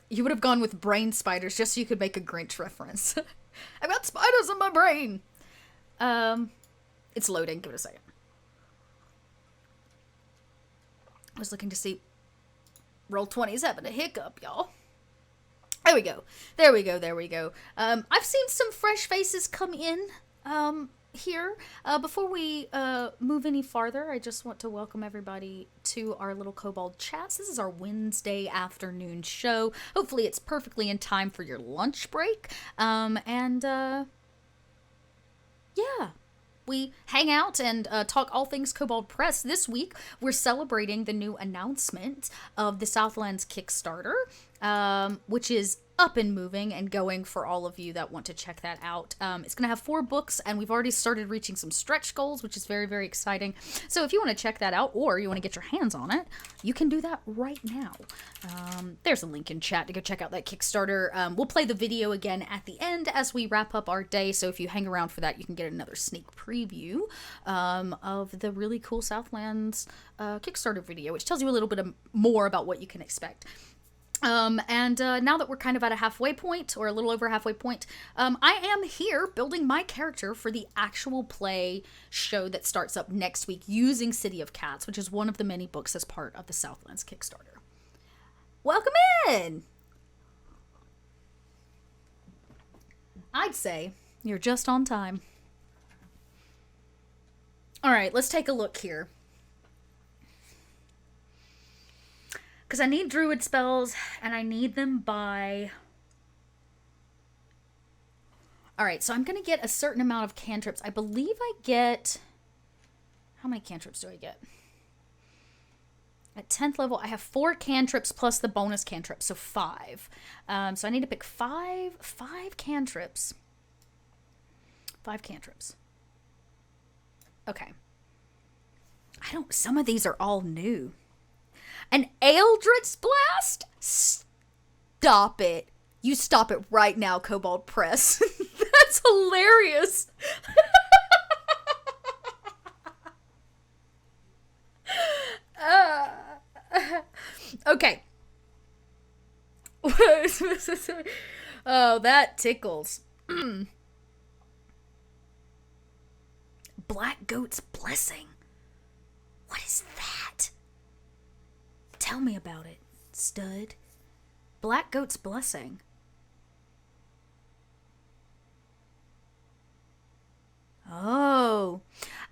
You would have gone with brain spiders just so you could make a Grinch reference. I've got spiders in my brain. It's loading. Give it a second. I was looking to see. Roll20's having a hiccup, y'all. There we go. There we go. There we go. I've seen some fresh faces come in here. Before we move any farther, I just want to welcome everybody to our little Kobold chats. This is our Wednesday afternoon show. Hopefully it's perfectly in time for your lunch break. Yeah. We hang out and talk all things Kobold Press. This week, we're celebrating the new announcement of the Southlands Kickstarter, which is up and moving and going for all of you that want to check that out. It's going to have 4 books, and we've already started reaching some stretch goals, which is very, very exciting. So if you want to check that out, or you want to get your hands on it, you can do that right now. There's a link in chat to go check out that Kickstarter. We'll play the video again at the end as we wrap up our day, so if you hang around for that, you can get another sneak preview of the really cool Southlands Kickstarter video, which tells you a little bit more about what you can expect. Now that we're kind of at a halfway point, or a little over halfway point, I am here building my character for the actual play show that starts up next week using City of Cats, which is one of the many books as part of the Southlands Kickstarter. Welcome in! I'd say you're just on time. Alright, let's take a look here. Because I need Druid Spells, and I need them by... Alright, so I'm going to get a certain amount of cantrips. I believe I get... How many cantrips do I get? At 10th level, I have 4 cantrips plus the bonus cantrip, so 5. So I need to pick 5 cantrips. 5 cantrips. Okay. Some of these are all new. An Eldritch Blast? Stop it. You stop it right now, Kobold Press. That's hilarious. Okay. Oh, that tickles. Black Goat's Blessing. What is that? Tell me about it, stud. Black Goat's Blessing. Oh.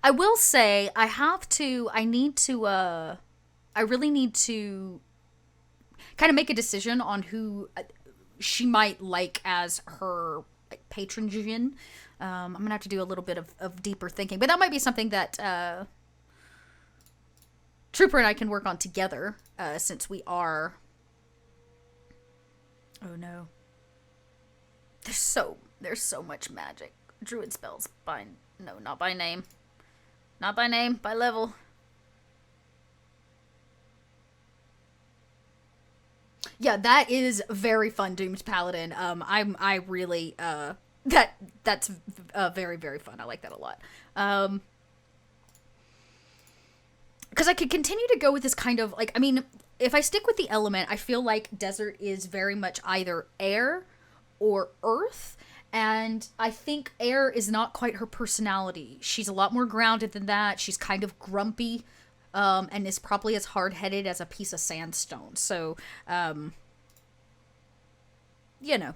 I will say, I I really need to kind of make a decision on who she might like as her patron Jin. I'm gonna have to do a little bit of deeper thinking, but that might be something that Trooper and I can work on together, since we are... Oh no. There's so much magic. Druid spells by... No, not by name. Not by name, by level. Yeah, that is very fun, Doomed Paladin. I really, that's very, very fun. I like that a lot. Because I could continue to go with this kind of, like, I mean, if I stick with the element, I feel like desert is very much either air or earth, and I think air is not quite her personality. She's a lot more grounded than that. She's kind of grumpy, and is probably as hard-headed as a piece of sandstone. So, you know.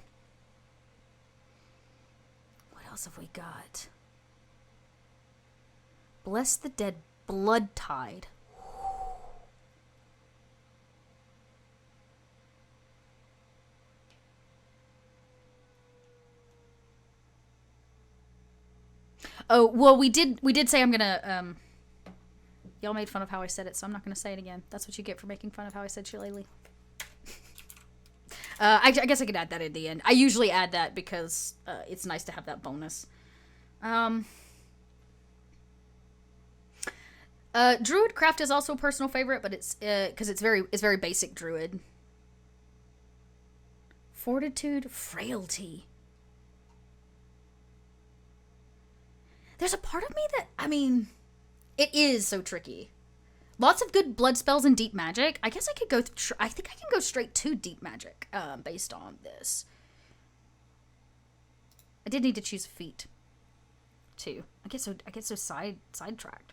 What else have we got? Bless the Dead Blood Tide. Oh, well, we did say I'm gonna, y'all made fun of how I said it, so I'm not gonna say it again. That's what you get for making fun of how I said shillelagh. I guess I could add that in the end. I usually add that because, it's nice to have that bonus. Druid Craft is also a personal favorite, but it's, because it's very basic Druid. Fortitude, Frailty. There's a part of me that, I mean, it is so tricky. Lots of good blood spells and deep magic. I guess I could go, I think I can go straight to deep magic, based on this. I did need to choose feat, too. I get so sidetracked.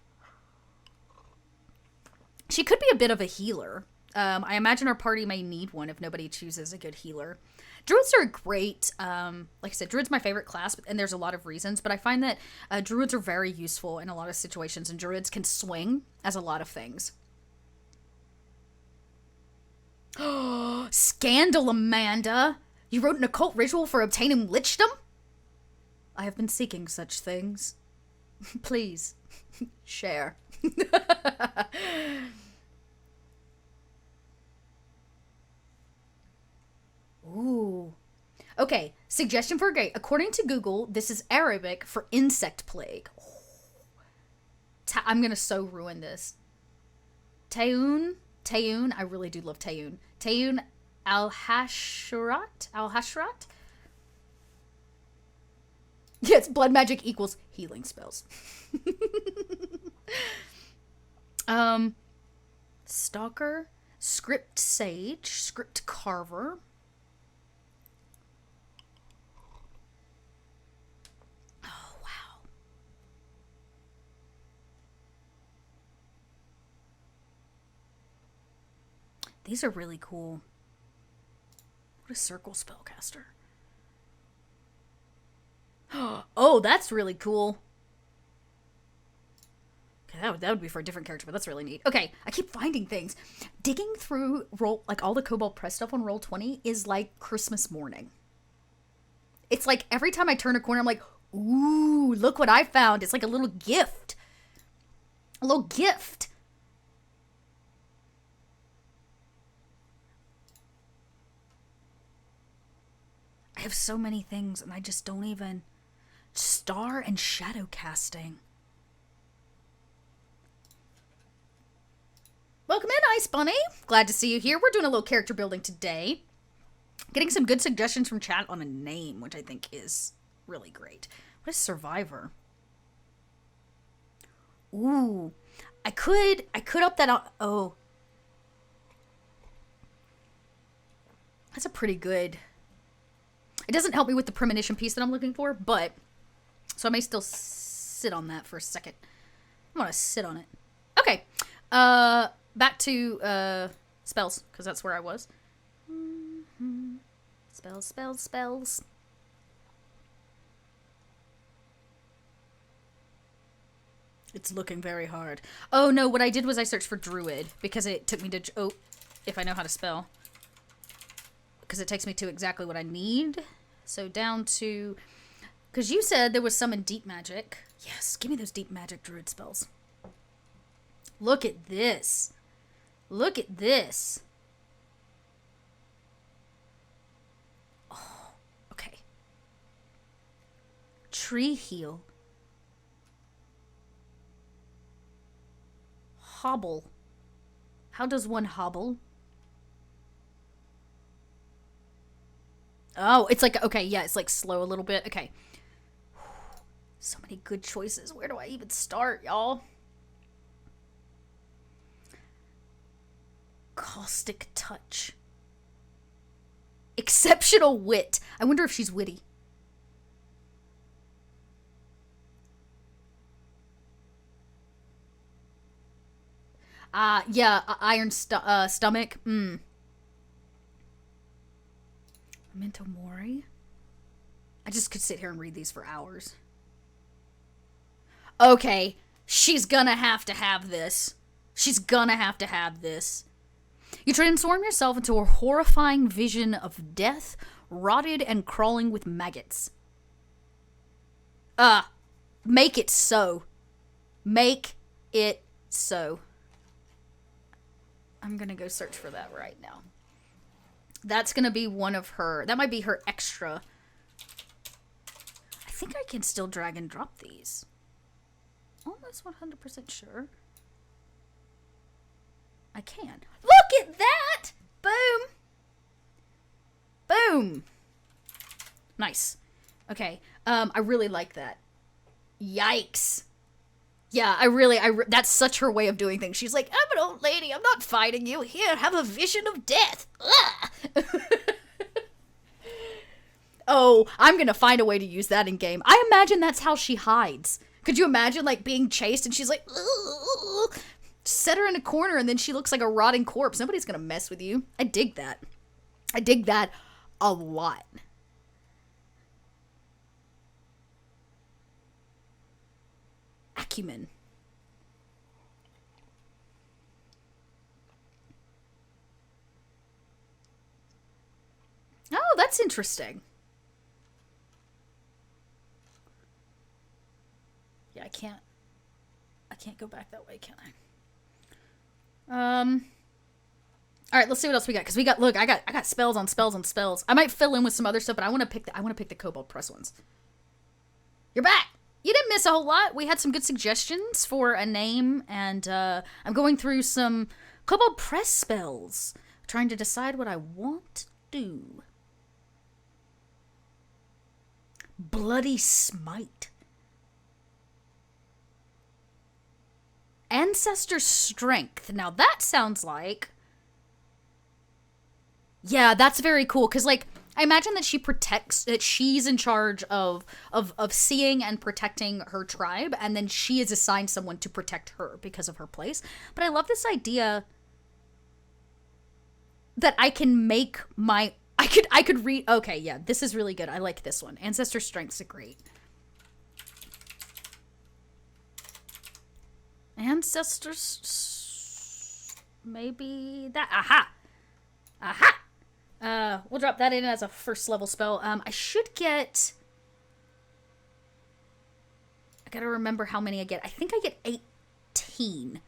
She could be a bit of a healer. I imagine our party may need one if nobody chooses a good healer. Druids are great. Like I said, Druid's my favorite class, and there's a lot of reasons, but I find that Druids are very useful in a lot of situations, and Druids can swing as a lot of things. Scandal, Amanda! You wrote an occult ritual for obtaining lichdom? I have been seeking such things. Please, share. Ooh. Okay, suggestion for a game. According to Google, this is Arabic for insect plague. I'm gonna so ruin this. Tayoun, I really do love Tayoun. Tayoun al-Hashrat? Yes, blood magic equals healing spells. Stalker, Script Sage, Script Carver. These are really cool. What a circle spellcaster. Oh, that's really cool. Okay, that would be for a different character, but that's really neat. Okay, I keep finding things. Digging through like all the Kobold Press stuff on Roll20 is like Christmas morning. It's like every time I turn a corner, I'm like, ooh, look what I found. It's like a little gift. A little gift. I have so many things, and I just don't even... Star and shadow casting. Welcome in, Ice Bunny. Glad to see you here. We're doing a little character building today. Getting some good suggestions from chat on a name, which I think is really great. What is Survivor? Ooh. I could up that... Oh. That's a pretty good... It doesn't help me with the premonition piece that I'm looking for, but... So I may still sit on that for a second. I'm gonna sit on it. Okay. Back to, spells, because that's where I was. Spells. It's looking very hard. Oh, no, what I did was I searched for Druid, because it took me to... Oh, if I know how to spell. Because it takes me to exactly what I need. So down to... Because you said there was some in Deep Magic. Yes, give me those Deep Magic Druid spells. Look at this. Look at this. Oh, okay. Tree Heal. Hobble. How does one hobble? Oh, it's like, okay, yeah, it's like slow a little bit. Okay. So many good choices. Where do I even start, y'all? Caustic Touch. Exceptional Wit. I wonder if she's witty. Yeah, Iron Stomach. Memento Mori. I just could sit here and read these for hours. Okay, she's gonna have to have this. She's gonna have to have this. You transform yourself into a horrifying vision of death, rotted and crawling with maggots. Make it so. Make it so. I'm gonna go search for that right now. That's gonna be one of her... That might be her extra. I think I can still drag and drop these. Almost 100% sure. I can. Look at that! Boom! Boom! Nice. Okay. I really like that. Yikes. Yeah, that's such her way of doing things. She's like, I'm an old lady, I'm not fighting you. Here, have a vision of death. Oh, I'm gonna find a way to use that in game. I imagine that's how she hides. Could you imagine, like, being chased and she's like, ugh. Set her in a corner and then she looks like a rotting corpse. Nobody's gonna mess with you. I dig that. I dig that a lot. Acumen. Oh, that's interesting. Yeah, I can't go back that way, can I? All right, let's see what else we got. Cause I got spells on spells on spells. I might fill in with some other stuff, but I want to pick the Kobold Press ones. You're back. You didn't miss a whole lot. We had some good suggestions for a name, and I'm going through some Kobold Press spells, trying to decide what I want to do. Bloody Smite. Ancestor Strength. Now that sounds like... Yeah, that's very cool, because, like, I imagine that she's in charge of seeing and protecting her tribe, and then she is assigned someone to protect her because of her place. But I love this idea that I can make my... I could read... Okay, yeah, this is really good. I like this one. Ancestor Strength's great. Ancestors... Maybe that... Aha! Aha! We'll drop that in as a first level spell. I should get... I gotta remember how many I get. I think I get 18.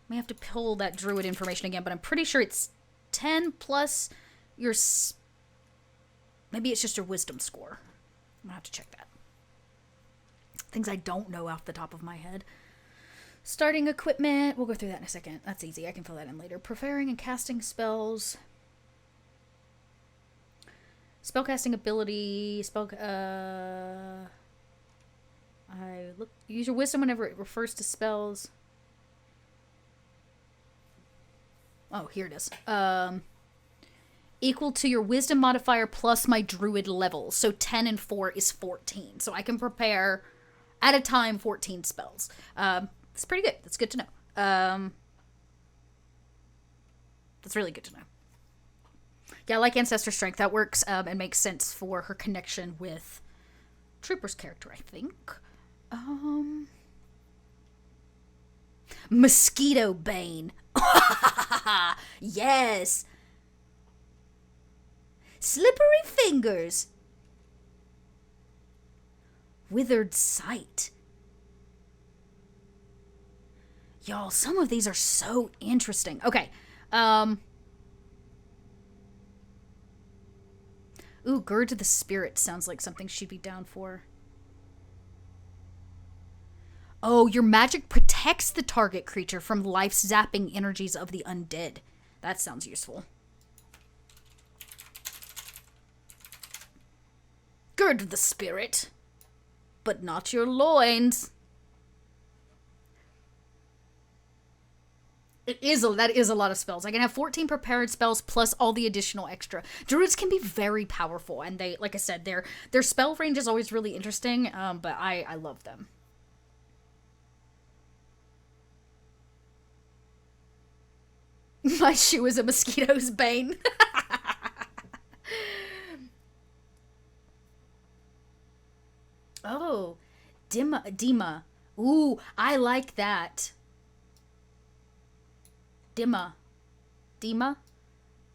May have to pull that druid information again, but I'm pretty sure it's 10 plus your... Maybe it's just your wisdom score. I'm gonna have to check that. Things I don't know off the top of my head. Starting equipment. We'll go through that in a second. That's easy. I can fill that in later. Preparing and casting spells. Spellcasting ability. Use your wisdom whenever it refers to spells. Oh, here it is. Equal to your wisdom modifier plus my druid level. So 10 and 4 is 14. So I can prepare at a time 14 spells. It's pretty good. That's good to know. That's really good to know. Yeah, I like Ancestor Strength. That works and makes sense for her connection with Trooper's character, I think. Mosquito Bane. Yes. Slippery Fingers. Withered Sight. Y'all, some of these are so interesting. Okay. Ooh, Gird to the Spirit sounds like something she'd be down for. Oh, your magic protects the target creature from life-zapping energies of the undead. That sounds useful. Gird the Spirit, but not your loins. That is a lot of spells. I can have 14 prepared spells plus all the additional extra. Druids can be very powerful, and they, like I said, their spell range is always really interesting, but I love them. My shoe is a mosquito's bane. Oh, Dima. Ooh, I like that. Dima?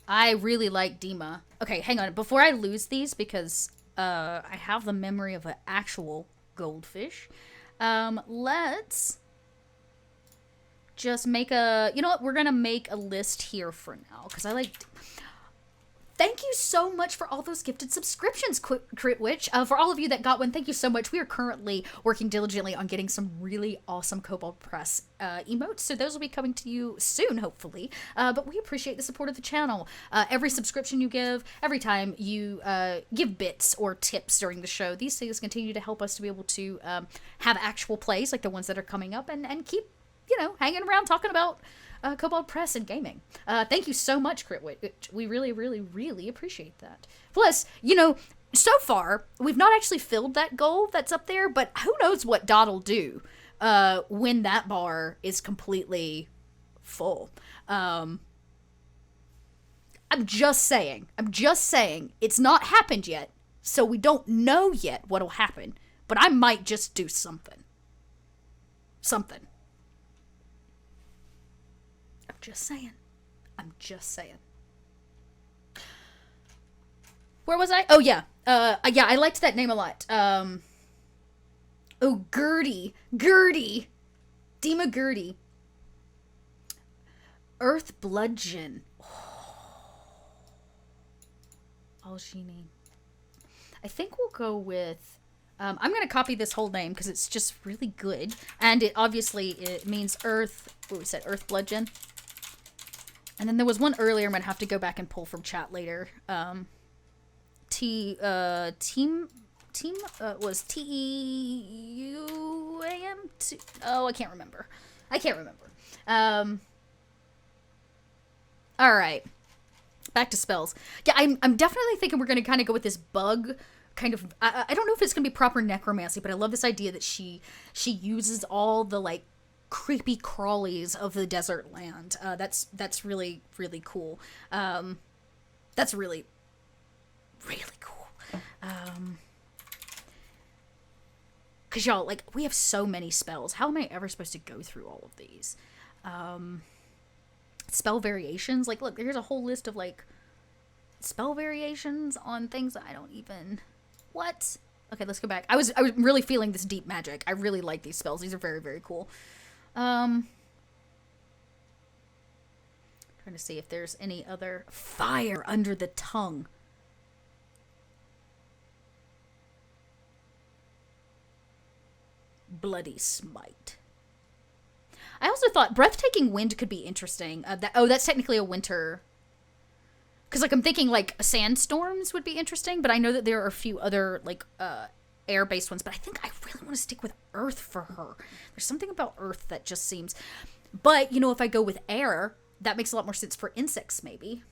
I really like Dima. Okay, hang on. Before I lose these, because I have the memory of an actual goldfish, let's just make a... You know what? We're going to make a list here for now, because I like... Thank you so much for all those gifted subscriptions, Crit Witch. For all of you that got one, thank you so much. We are currently working diligently on getting some really awesome Kobold Press emotes, so those will be coming to you soon, hopefully. But we appreciate the support of the channel. Every subscription you give, every time you give bits or tips during the show, these things continue to help us to be able to have actual plays, like the ones that are coming up, and keep, you know, hanging around talking about Kobold Press and gaming. Thank you so much, Critwit. We really, really, really appreciate that. Plus, you know, so far, we've not actually filled that goal that's up there, but who knows what Dot'll do when that bar is completely full. I'm just saying. It's not happened yet, so we don't know yet what'll happen, but I might just do something. I'm just saying. Where was I? Oh, yeah. Yeah, I liked that name a lot. Oh, Gertie. Dima Gertie. Earth Bludgeon. Algini. I think we'll go with... I'm going to copy this whole name because it's just really good. And it means Earth... What we said? Earth Bludgeon. And then there was one earlier I'm going to have to go back and pull from chat later. Team was T-E-U-A-M? Oh, I can't remember. All right. Back to spells. Yeah, I'm definitely thinking we're going to kind of go with this bug kind of... I don't know if it's going to be proper necromancy, but I love this idea that she uses all the, like, creepy crawlies of the desert land. That's really, really cool. That's really, really cool. Cause y'all, like, we have so many spells. How am I ever supposed to go through all of these? Spell variations. Like, look, here's a whole list of, like, spell variations on things that I don't even... What? Okay, let's go back. I was really feeling this deep magic. I really like these spells. These are very, very cool. Trying to see if there's any other... Fire under the tongue. Bloody Smite. I also thought Breathtaking Wind could be interesting. That's technically a winter... Because, like, I'm thinking, like, sandstorms would be interesting, but I know that there are a few other, like, air-based ones, but I think I really want to stick with earth for her. There's something about earth that just seems... But, you know, if I go with air, that makes a lot more sense for insects, maybe.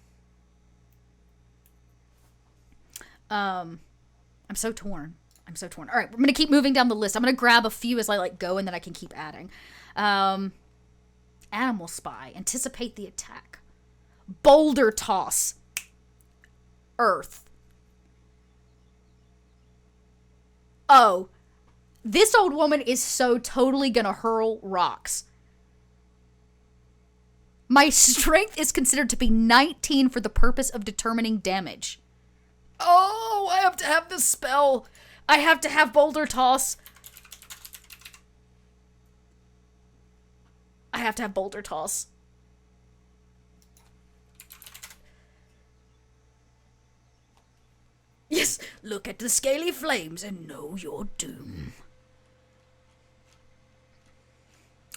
I'm so torn. All right, we're going to keep moving down the list. I'm going to grab a few as I, like, go, and then I can keep adding. Animal Spy. Anticipate the attack. Boulder Toss. Earth. Oh. This old woman is so totally gonna hurl rocks. My strength is considered to be 19 for the purpose of determining damage. Oh, I have to have this spell. I have to have Boulder Toss. I have to have Boulder Toss. Yes, look at the scaly flames and know your doom.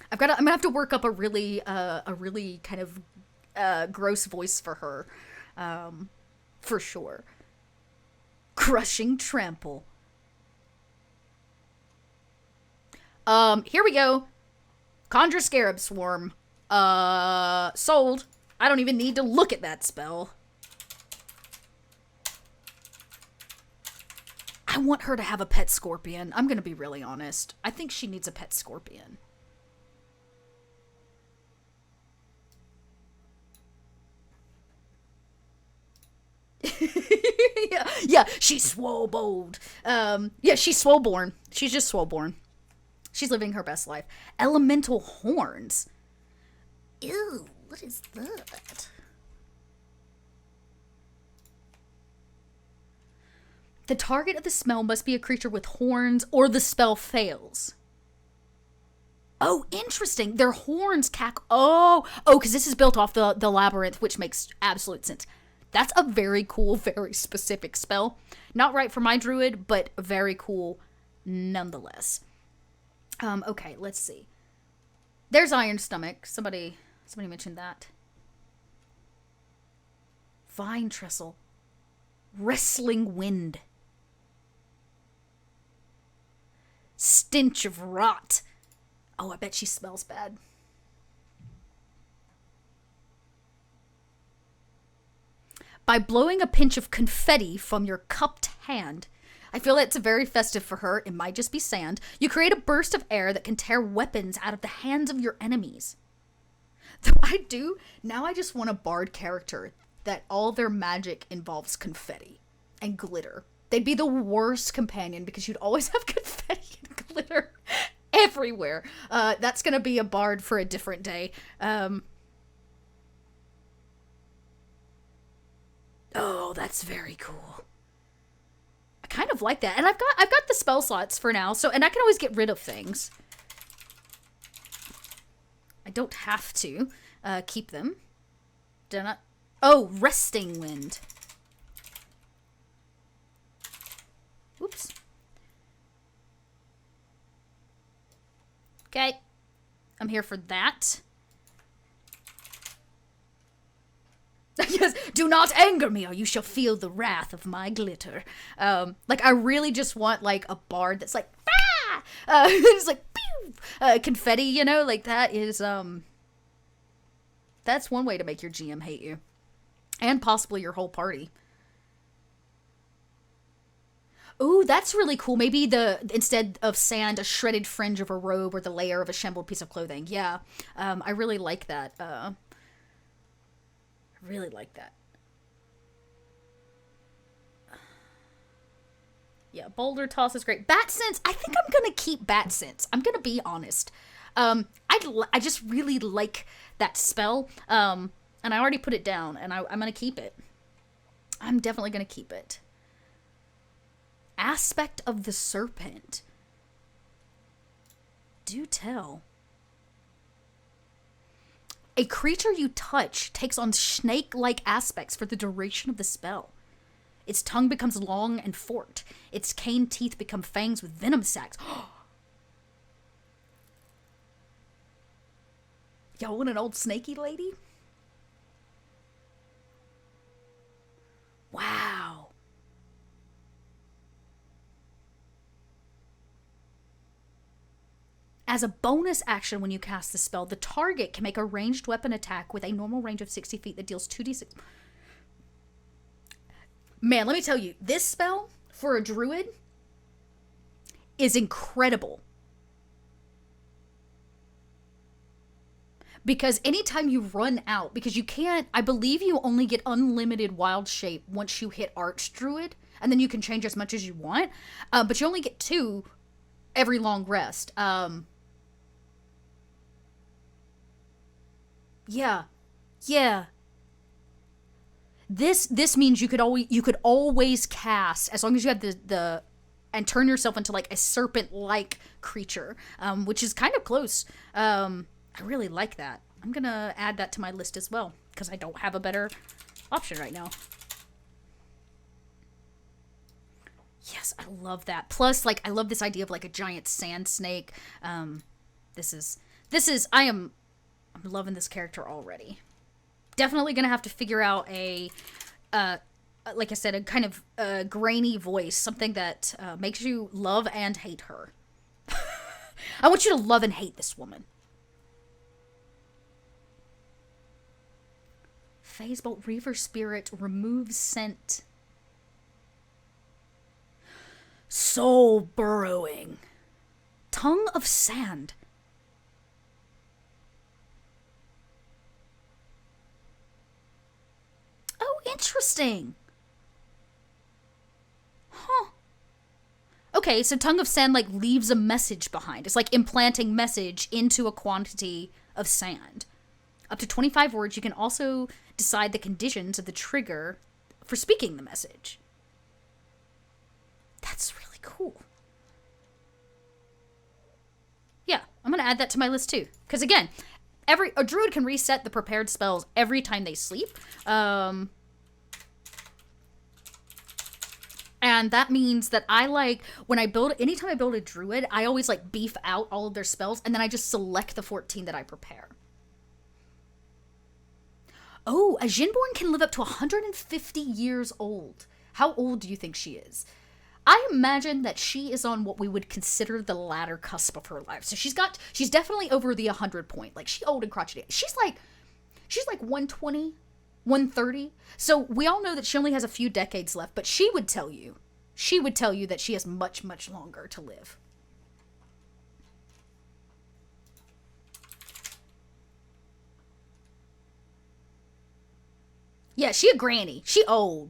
I'm gonna have to work up a really kind of gross voice for her, for sure. Crushing Trample. Here we go. Conjure Scarab Swarm. Sold. I don't even need to look at that spell. I want her to have a pet scorpion. I'm gonna be really honest. I think she needs a pet scorpion. yeah, she's swobold. Yeah, she's swoborn. She's just swoborn. She's living her best life. Elemental Horns. Ew, what is that? The target of the spell must be a creature with horns or the spell fails. Oh, interesting. Their horns because this is built off the labyrinth, which makes absolute sense. That's a very cool, very specific spell. Not right for my druid, but very cool nonetheless. Okay, let's see. There's Iron Stomach. Somebody mentioned that. Vine Trestle. Wrestling Wind. Stench of Rot. Oh, I bet she smells bad. By blowing a pinch of confetti from your cupped hand, I feel that's very festive for her. It might just be sand. You create a burst of air that can tear weapons out of the hands of your enemies. Though now I just want a bard character that all their magic involves confetti and glitter. They'd be the worst companion because you'd always have confetti and glitter everywhere. That's gonna be a bard for a different day. Oh, that's very cool. I kind of like that. And I've got the spell slots for now, and I can always get rid of things. I don't have to keep them. Did I not? Oh, Resting Wind. Oops. Okay. I'm here for that. Yes, do not anger me or you shall feel the wrath of my glitter. I really just want, a bard that's like, ah! It's like, pew! Confetti, that is, that's one way to make your GM hate you. And possibly your whole party. Ooh, that's really cool. Maybe instead of sand, a shredded fringe of a robe or the layer of a shambled piece of clothing. Yeah, I really like that. Really like that. Yeah, Boulder Toss is great. Bat Sense, I think I'm gonna keep Bat Sense. I'm gonna be honest. I just really like that spell. And I already put it down, and I'm gonna keep it. I'm definitely gonna keep it. Aspect of the Serpent. Do tell. A creature you touch takes on snake-like aspects for the duration of the spell. Its tongue becomes long and forked. Its cane teeth become fangs with venom sacs. Y'all want an old snaky lady? Wow. As a bonus action when you cast the spell, the target can make a ranged weapon attack with a normal range of 60 feet that deals 2d6. Man, let me tell you, this spell for a druid is incredible. Because anytime you run out, because you can't, I believe you only get unlimited wild shape once you hit Archdruid, and then you can change as much as you want, but you only get 2 every long rest. Yeah, Yeah. This means you could always cast, as long as you have the and turn yourself into like a serpent like creature, which is kind of close. I really like that. I'm gonna add that to my list as well because I don't have a better option right now. Yes, I love that. Plus, like, I love this idea of like a giant sand snake. This is I'm loving this character already. Definitely gonna have to figure out a, like I said, a kind of grainy voice, something that makes you love and hate her. I want you to love and hate this woman. Phasebolt Reaver Spirit removes scent. Soul burrowing. Tongue of sand. Oh, interesting. Huh. Okay, so Tongue of Sand, like, leaves a message behind. It's like implanting message into a quantity of sand. Up to 25 words, you can also decide the conditions of the trigger for speaking the message. That's really cool. Yeah, I'm going to add that to my list too. Because again, a druid can reset the prepared spells every time they sleep. And that means that anytime I build a druid, I always like beef out all of their spells and then I just select the 14 that I prepare. Oh, a Jinborn can live up to 150 years old. How old do you think she is? I imagine that she is on what we would consider the latter cusp of her life. So she's definitely over the 100 point. Like, she's old and crotchety. She's like 120, 130. So we all know that she only has a few decades left, but she would tell you that she has much, much longer to live. Yeah, she a granny. She old.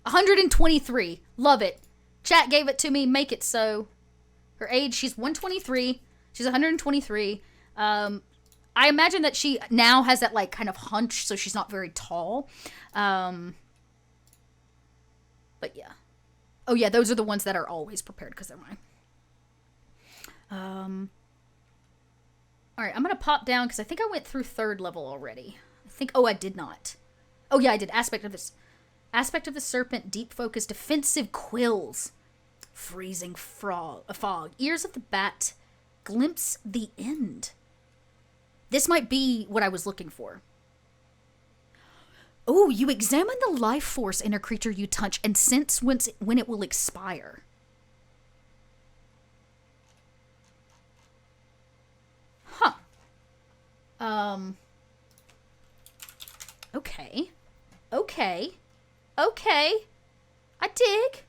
123. Love it. Chat gave it to me. Make it so. Her age, she's 123. She's 123. I imagine that she now has that, like, kind of hunch, so she's not very tall. But yeah. Oh, yeah, those are the ones that are always prepared, because they're mine. Alright, I'm going to pop down, because I think I went through 3rd level already. I did not. Oh, yeah, I did. Aspect of the Serpent, deep focus, defensive quills, freezing fog, ears of the bat, glimpse the end. This might be what I was looking for. Oh, you examine the life force in a creature you touch and sense when it will expire. Huh. Okay. I dig.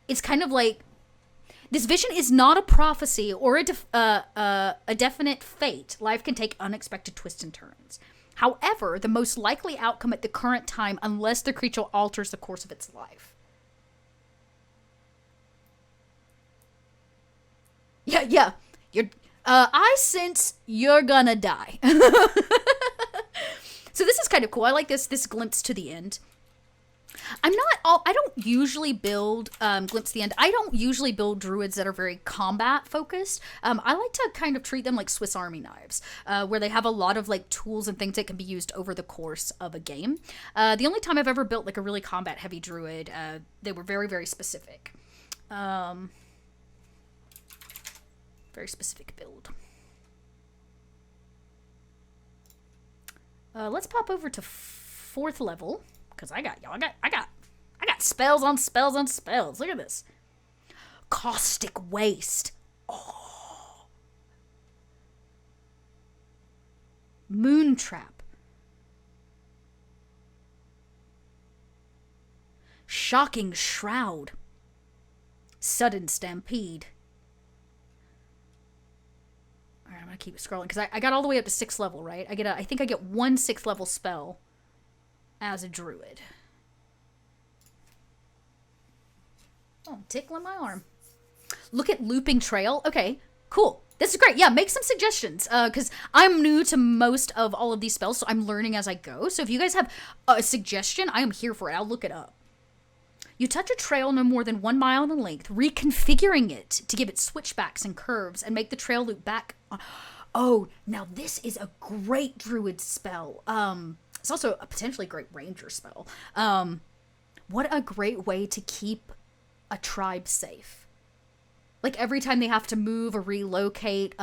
It's kind of like, this vision is not a prophecy or a definite fate. Life can take unexpected twists and turns. However, the most likely outcome at the current time, unless the creature alters the course of its life. Yeah. I sense you're gonna die. So this is kind of cool. I like this glimpse to the end. I don't usually build glimpse to the end. I don't usually build druids that are very combat focused. I like to kind of treat them like Swiss Army knives, where they have a lot of like tools and things that can be used over the course of a game. The only time I've ever built like a really combat heavy druid, they were very, very specific. Very specific build. Let's pop over to 4th level, because I got spells on spells on spells. Look at this. Caustic Waste. Oh. Moon Trap. Shocking Shroud. Sudden Stampede. Alright, I'm gonna keep scrolling, because I got all the way up to 6th level, right? I think I get one 6th level spell as a druid. Oh, tickling my arm. Look at Looping Trail. Okay, cool. This is great. Yeah, make some suggestions, because I'm new to most of all of these spells, so I'm learning as I go. So if you guys have a suggestion, I am here for it. I'll look it up. You touch a trail no more than 1 mile in length, reconfiguring it to give it switchbacks and curves and make the trail loop back. Oh, now this is a great druid spell. It's also a potentially great ranger spell. What a great way to keep a tribe safe. Like every time they have to move or relocate,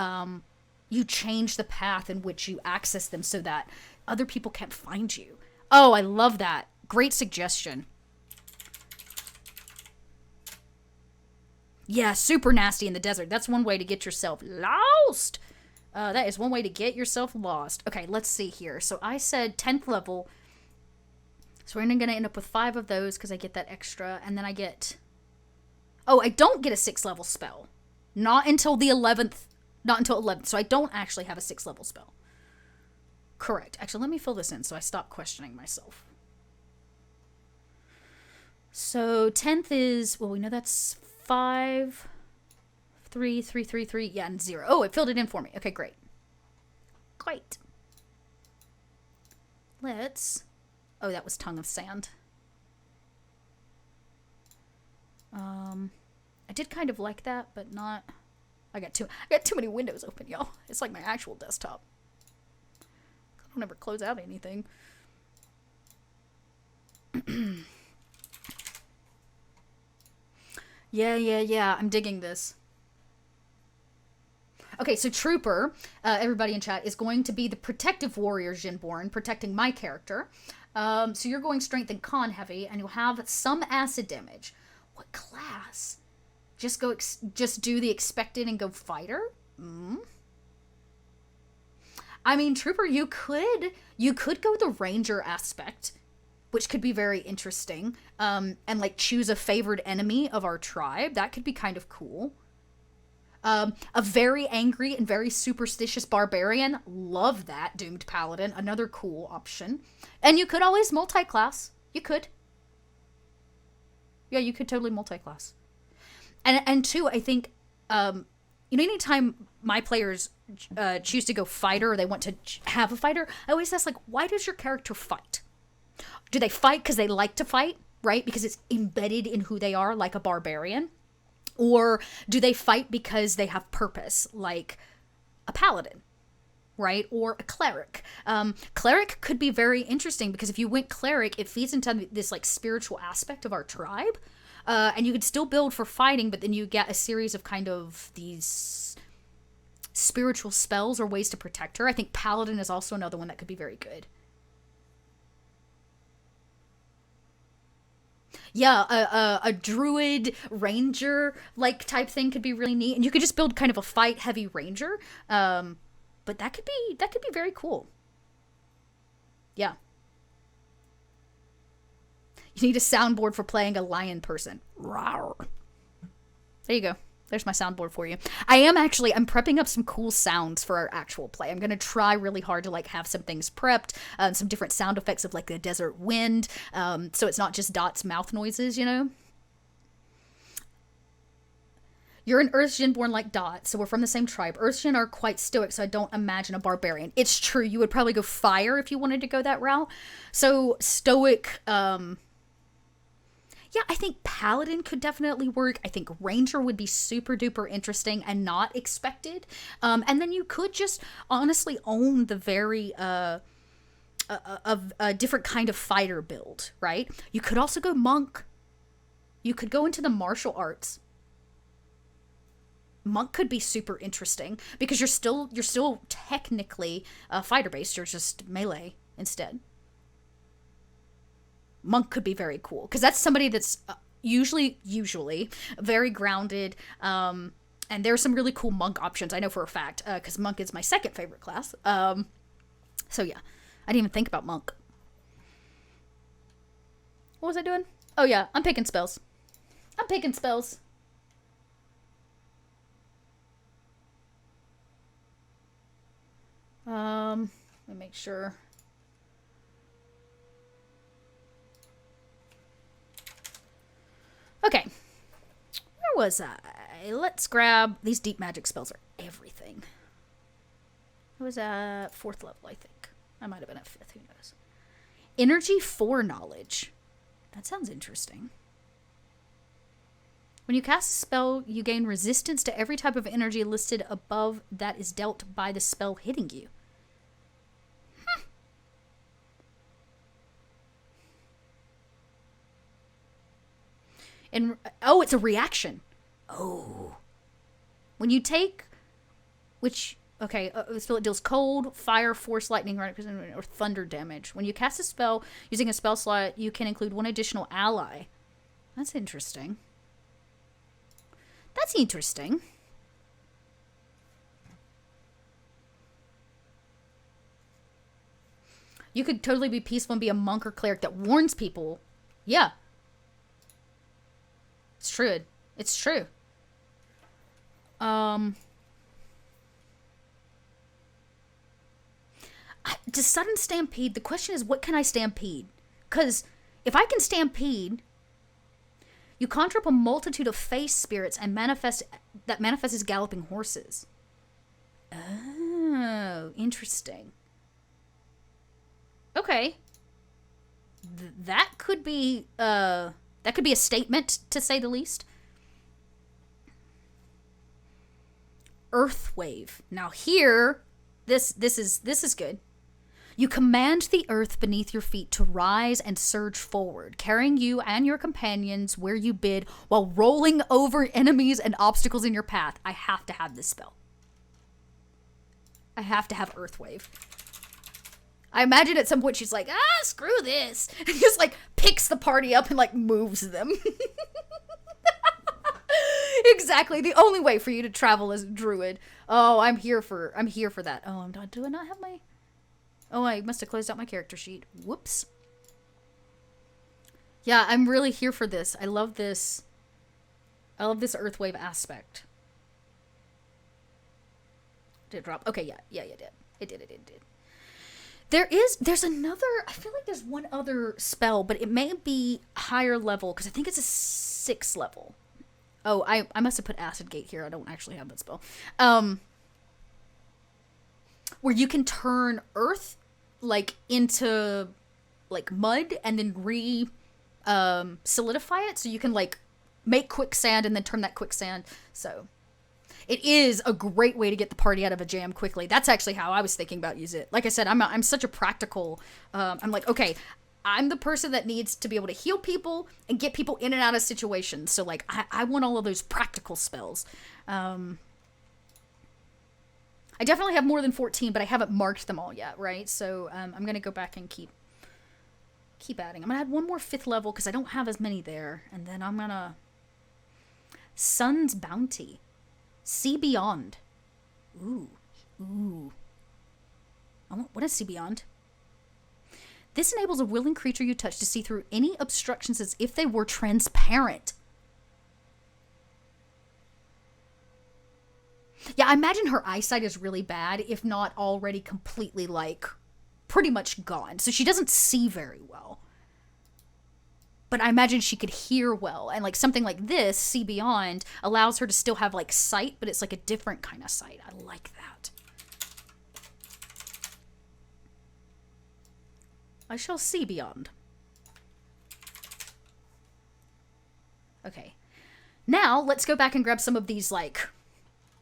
you change the path in which you access them so that other people can't find you. Oh, I love that. Great suggestion. Yeah, super nasty in the desert. That's one way to get yourself lost. That is one way to get yourself lost. Okay, let's see here. So I said 10th level. So we're going to end up with 5 of those because I get that extra. And then I get... Oh, I don't get a 6th level spell. Not until the 11th. Not until 11th. So I don't actually have a 6th level spell. Correct. Actually, let me fill this in so I stop questioning myself. So 10th is... Well, we know that's 5... 3, 3, 3, 3, yeah, and 0. Oh, it filled it in for me. Okay, great. Great. Let's... Oh, that was Tongue of Sand. I did kind of like that, but not... I got too many windows open, y'all. It's like my actual desktop. I don't ever close out anything. Yeah. I'm digging this. Okay, so Trooper, everybody in chat, is going to be the protective warrior Jinborn, protecting my character. So you're going strength and con heavy, and you'll have some acid damage. What class? Just do the expected and go fighter? I mean, Trooper, you could go the ranger aspect, which could be very interesting, and like choose a favored enemy of our tribe. That could be kind of cool. A very angry and very superstitious barbarian. Love that. Doomed paladin. Another cool option. And you could always multi-class. You could. Yeah, you could totally multi-class. And two, I think, anytime my players choose to go fighter or they want to have a fighter, I always ask, like, why does your character fight? Do they fight because they like to fight, right? Because it's embedded in who they are, like a barbarian? Or do they fight because they have purpose, like a paladin, right? Or a cleric. Cleric could be very interesting because if you went cleric, it feeds into this like spiritual aspect of our tribe. And you could still build for fighting, but then you get a series of kind of these spiritual spells or ways to protect her. I think paladin is also another one that could be very good. Yeah, a druid ranger like type thing could be really neat, and you could just build kind of a fight heavy ranger. But that could be very cool. Yeah. You need a soundboard for playing a lion person. Rawr. There you go. There's my soundboard for you. I'm prepping up some cool sounds for our actual play. I'm going to try really hard to like have some things prepped, some different sound effects of like the desert wind, so it's not just Dot's mouth noises, you know? You're an Earthshin born like Dot, so we're from the same tribe. Earthshin are quite stoic, so I don't imagine a barbarian. It's true, you would probably go fire if you wanted to go that route. So stoic, yeah, I think Paladin could definitely work. I think Ranger would be super duper interesting and not expected. And then you could just honestly own the very a different kind of fighter build, right? You could also go Monk. You could go into the martial arts. Monk could be super interesting because you're still technically fighter based. You're just melee instead. Monk could be very cool because that's somebody that's usually very grounded, and there's some really cool monk options I know for a fact because monk is my second favorite class. So yeah, I didn't even think about monk. What was I doing? Oh yeah, I'm picking spells. Let me make sure. Okay, where was I? Let's grab... These deep magic spells are everything. It was at 4th level, I think. I might have been at 5th, who knows. Energy foreknowledge. That sounds interesting. When you cast a spell, you gain resistance to every type of energy listed above that is dealt by the spell hitting you. And oh, it's a reaction. Oh. When you take, which, okay, the spell deals cold, fire, force, lightning, or thunder damage. When you cast a spell using a spell slot, you can include one additional ally. That's interesting. That's interesting. You could totally be peaceful and be a monk or cleric that warns people. Yeah. It's true. It's true. Does sudden stampede, the question is, what can I stampede? Because if I can stampede, you conjure up a multitude of face spirits and manifest as galloping horses. Oh, interesting. Okay. That could be a statement, to say the least. Earth wave. Now here, this is good. You command the earth beneath your feet to rise and surge forward, carrying you and your companions where you bid while rolling over enemies and obstacles in your path. I have to have this spell. I have to have Earth Wave. I imagine at some point she's like, screw this. And just like picks the party up and like moves them. Exactly. The only way for you to travel as a druid. Oh, I'm here for that. Oh, do I not have my... Oh, I must have closed out my character sheet. Whoops. Yeah, I'm really here for this. I love this. I love this Earthwave aspect. Did it drop? Okay, yeah, it did. It did. There's another, I feel like there's one other spell, but it may be higher level, because I think it's a 6th level. Oh, I must have put Acid Gate here. I don't actually have that spell. Where you can turn earth, like, into, like, mud, and then solidify it, so you can, like, make quicksand and then turn that quicksand. So it is a great way to get the party out of a jam quickly. That's actually how I was thinking about using it. Like I said, I'm such a practical, I'm like, okay, I'm the person that needs to be able to heal people and get people in and out of situations. So, like, I want all of those practical spells. I definitely have more than 14, but I haven't marked them all yet, right? So I'm going to go back and keep adding. I'm going to add one more 5th level because I don't have as many there. And then I'm going to... Sun's Bounty. See Beyond. Ooh. What is See Beyond? This enables a willing creature you touch to see through any obstructions as if they were transparent. Yeah, I imagine her eyesight is really bad, if not already completely, like, pretty much gone. So she doesn't see very well. But I imagine she could hear well. And, like, something like this, See Beyond, allows her to still have, like, sight, but it's, like, a different kind of sight. I like that. I shall see beyond. Okay. Now, let's go back and grab some of these, like...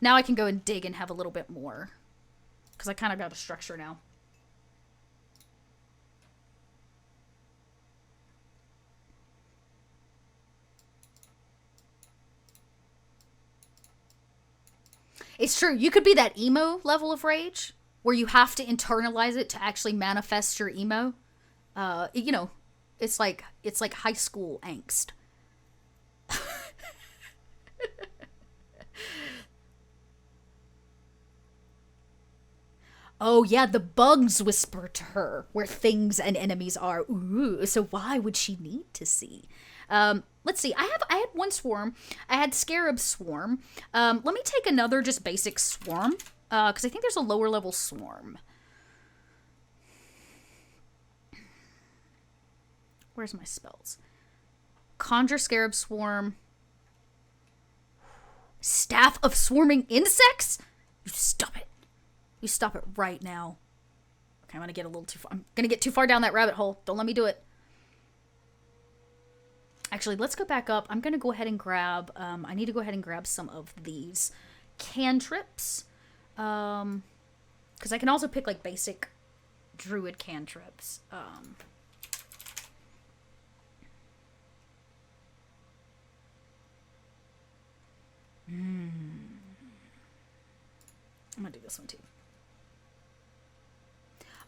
Now I can go and dig and have a little bit more. Because I kind of got a structure now. It's true. You could be that emo level of rage, where you have to internalize it to actually manifest your emo. You know, it's like high school angst. Oh yeah, the bugs whisper to her where things and enemies are. Ooh, so why would she need to see? Let's see. I had one swarm. I had Scarab Swarm. Let me take another just basic swarm, because I think there's a lower level swarm. Where's my spells? Conjure Scarab Swarm. Staff of Swarming Insects? You stop it. You stop it right now. Okay, I'm gonna get a little too far. I'm gonna get too far down that rabbit hole. Don't let me do it. Actually, let's go back up. I'm gonna go ahead and grab, I need to go ahead and grab some of these cantrips. Because I can also pick, like, basic druid cantrips. I'm gonna do this one too.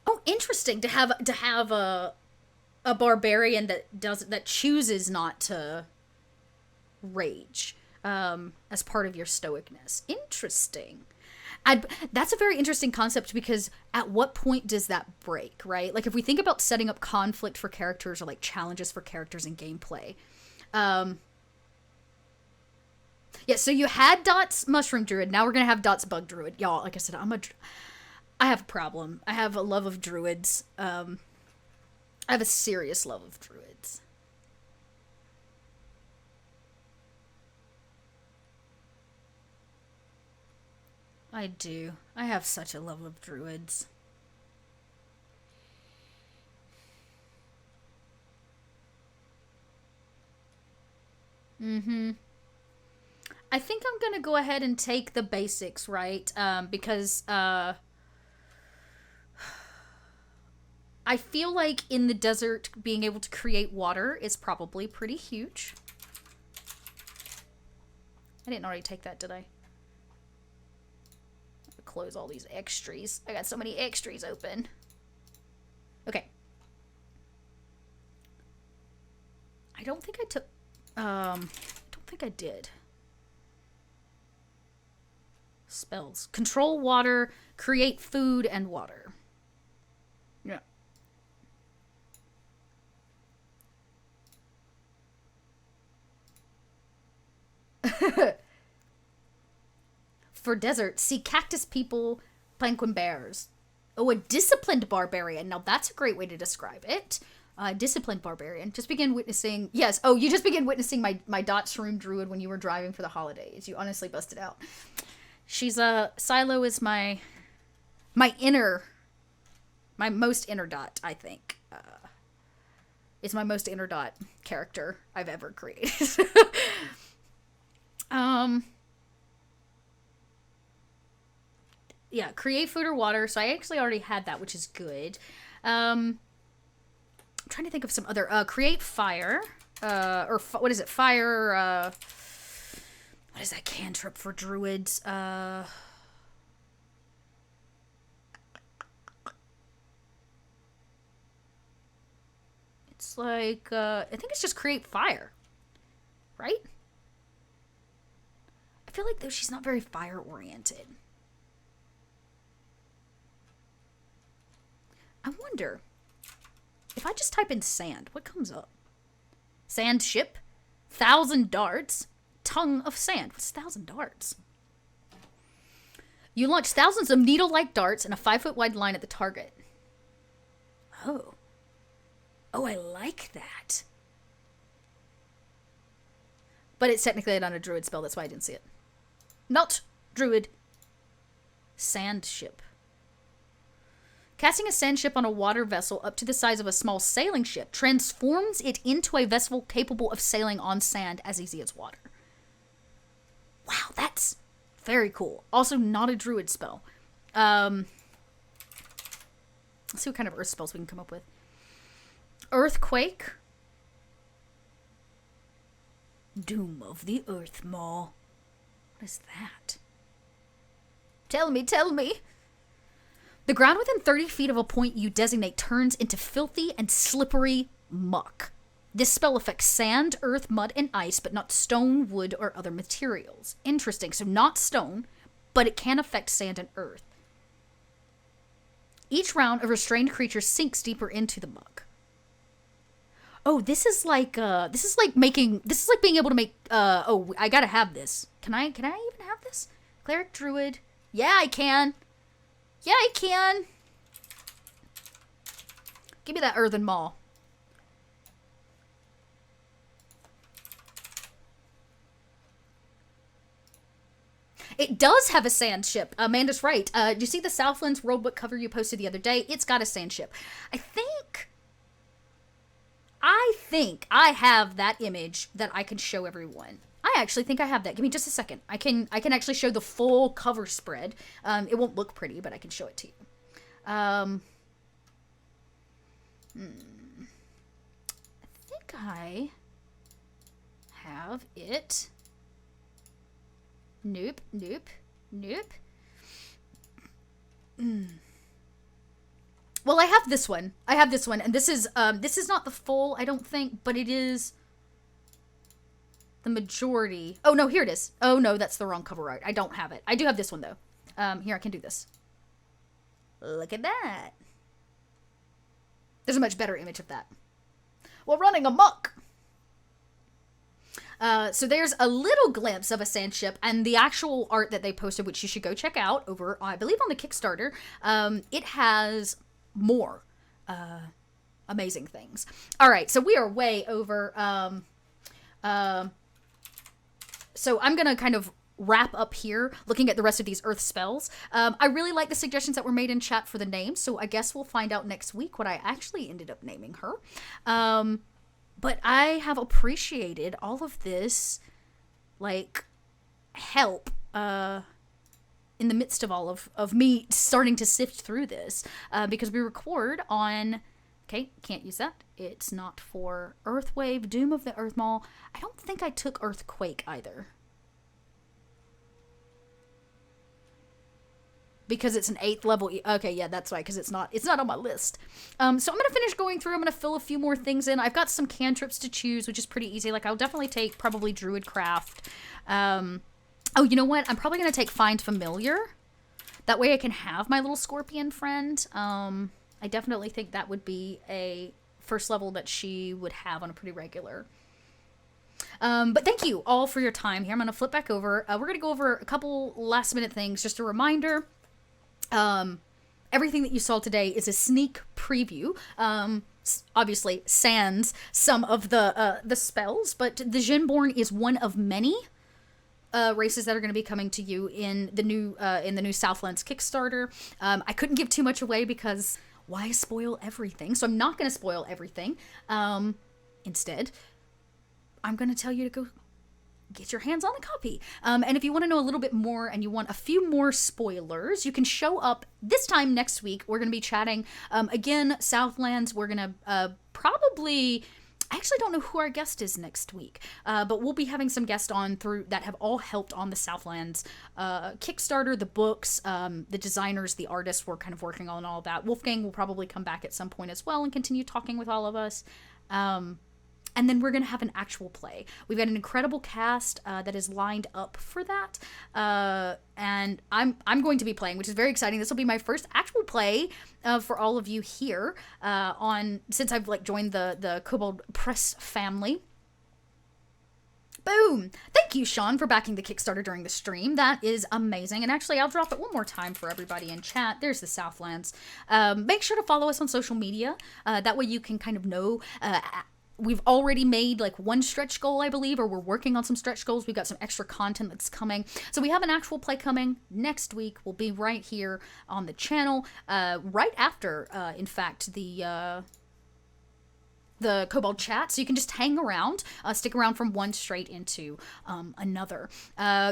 Oh, interesting to have a barbarian that chooses not to rage as part of your stoicness. Interesting. That's a very interesting concept, because at what point does that break, right? Like, if we think about setting up conflict for characters, or like challenges for characters in gameplay. Yeah, so you had Dot's Mushroom Druid. Now we're gonna have Dot's Bug Druid. Y'all, like I said, I have a problem. I have a love of druids. I have a serious love of druids. I do. I have such a love of druids. I think I'm gonna go ahead and take the basics, right? Because I feel like in the desert, being able to create water is probably pretty huge. I didn't already take that, did I? Close all these extras. I got so many extras open. Okay. I don't think I took... I don't think I did. Spells. Control water, create food and water. Yeah. For desert, see cactus people, planquin bears. Oh, a disciplined barbarian. Now that's a great way to describe it. Disciplined barbarian. Just begin witnessing... Yes, oh, you just began witnessing my Dot Shroom Druid when you were driving for the holidays. You honestly busted out. She's Silo is my most inner Dot, I think. It's my most inner Dot character I've ever created. Yeah, create food or water. So I actually already had that, which is good. I'm trying to think of some other... create fire. What is it? Fire... what is that cantrip for druids? It's like... I think it's just create fire. Right? I feel like, though, she's not very fire-oriented. I wonder, if I just type in sand, what comes up? Sand ship, 1,000 darts, tongue of sand. What's 1,000 darts? You launch thousands of needle-like darts in a 5-foot wide line at the target. Oh. Oh, I like that. But it's technically not a druid spell, that's why I didn't see it. Not druid. Sand ship. Casting a sand ship on a water vessel up to the size of a small sailing ship transforms it into a vessel capable of sailing on sand as easy as water. Wow, that's very cool. Also, not a druid spell. Let's see what kind of earth spells we can come up with. Earthquake. Doom of the Earth Maw. What is that? Tell me, tell me. The ground within 30 feet of a point you designate turns into filthy and slippery muck. This spell affects sand, earth, mud, and ice, but not stone, wood, or other materials. Interesting. So not stone, but it can affect sand and earth. Each round, a restrained creature sinks deeper into the muck. Oh, this is like being able to make, oh, I gotta have this. Can I even have this? Cleric, druid. Yeah, I can. Yeah, I can. Give me that earthen maw. It does have a sand ship. Amanda's right. Do you see the Southlands Worldbook cover you posted the other day? It's got a sand ship. I think I have that image that I can show everyone. I actually think I have that. Give me just a second. I can actually show the full cover spread. It won't look pretty, but I can show it to you. I think I have it. Nope. Well, I have this one. And this is not the full, I don't think, but it is the majority. Oh, no, here it is. Oh, no, that's the wrong cover art. I don't have it. I do have this one, though. Here, I can do this. Look at that. There's a much better image of that. We're running amok. So there's a little glimpse of a sand ship, and the actual art that they posted, which you should go check out over, I believe, on the Kickstarter. It has more amazing things. All right, so we are way over. So I'm going to kind of wrap up here looking at the rest of these earth spells. I really like the suggestions that were made in chat for the names, so I guess we'll find out next week what I actually ended up naming her. But I have appreciated all of this, like, help in the midst of all of me starting to sift through this, because we record on... Okay, can't use that. It's not for Earthwave, Doom of the Earth Maw. I don't think I took Earthquake either. Because it's an 8th level. Okay, yeah, that's right, because it's not on my list. So I'm going to finish going through. I'm going to fill a few more things in. I've got some cantrips to choose, which is pretty easy. Like, I'll definitely take probably Druidcraft. Oh, you know what? I'm probably going to take Find Familiar. That way I can have my little scorpion friend. I definitely think that would be a first level that she would have on a pretty regular. But thank you all for your time here. I'm going to flip back over. We're going to go over a couple last minute things. Just a reminder, everything that you saw today is a sneak preview. Obviously, sans some of the spells, but the Djinborn is one of many races that are going to be coming to you in the new Southlands Kickstarter. I couldn't give too much away because why spoil everything? So I'm not going to spoil everything. Instead, I'm going to tell you to go get your hands on a copy. And if you want to know a little bit more and you want a few more spoilers, you can show up this time next week. We're going to be chatting again, Southlands. We're going to probably... I actually don't know who our guest is next week, but we'll be having some guests on through that have all helped on the Southlands Kickstarter, the books, the designers, the artists were kind of working on all of that. Wolfgang will probably come back at some point as well and continue talking with all of us. And then we're going to have an actual play. We've got an incredible cast that is lined up for that. And I'm going to be playing, which is very exciting. This will be my first actual play for all of you here since I've joined the Kobold Press family. Boom! Thank you, Sean, for backing the Kickstarter during the stream. That is amazing. And actually, I'll drop it one more time for everybody in chat. There's the Southlands. Make sure to follow us on social media. That way you can kind of know... We've already made one stretch goal, I believe, or we're working on some stretch goals. We've got some extra content that's coming. So we have an actual play coming next week. We'll be right here on the channel, right after, in fact, the Kobold chat. So you can just hang around, stick around from one straight into another.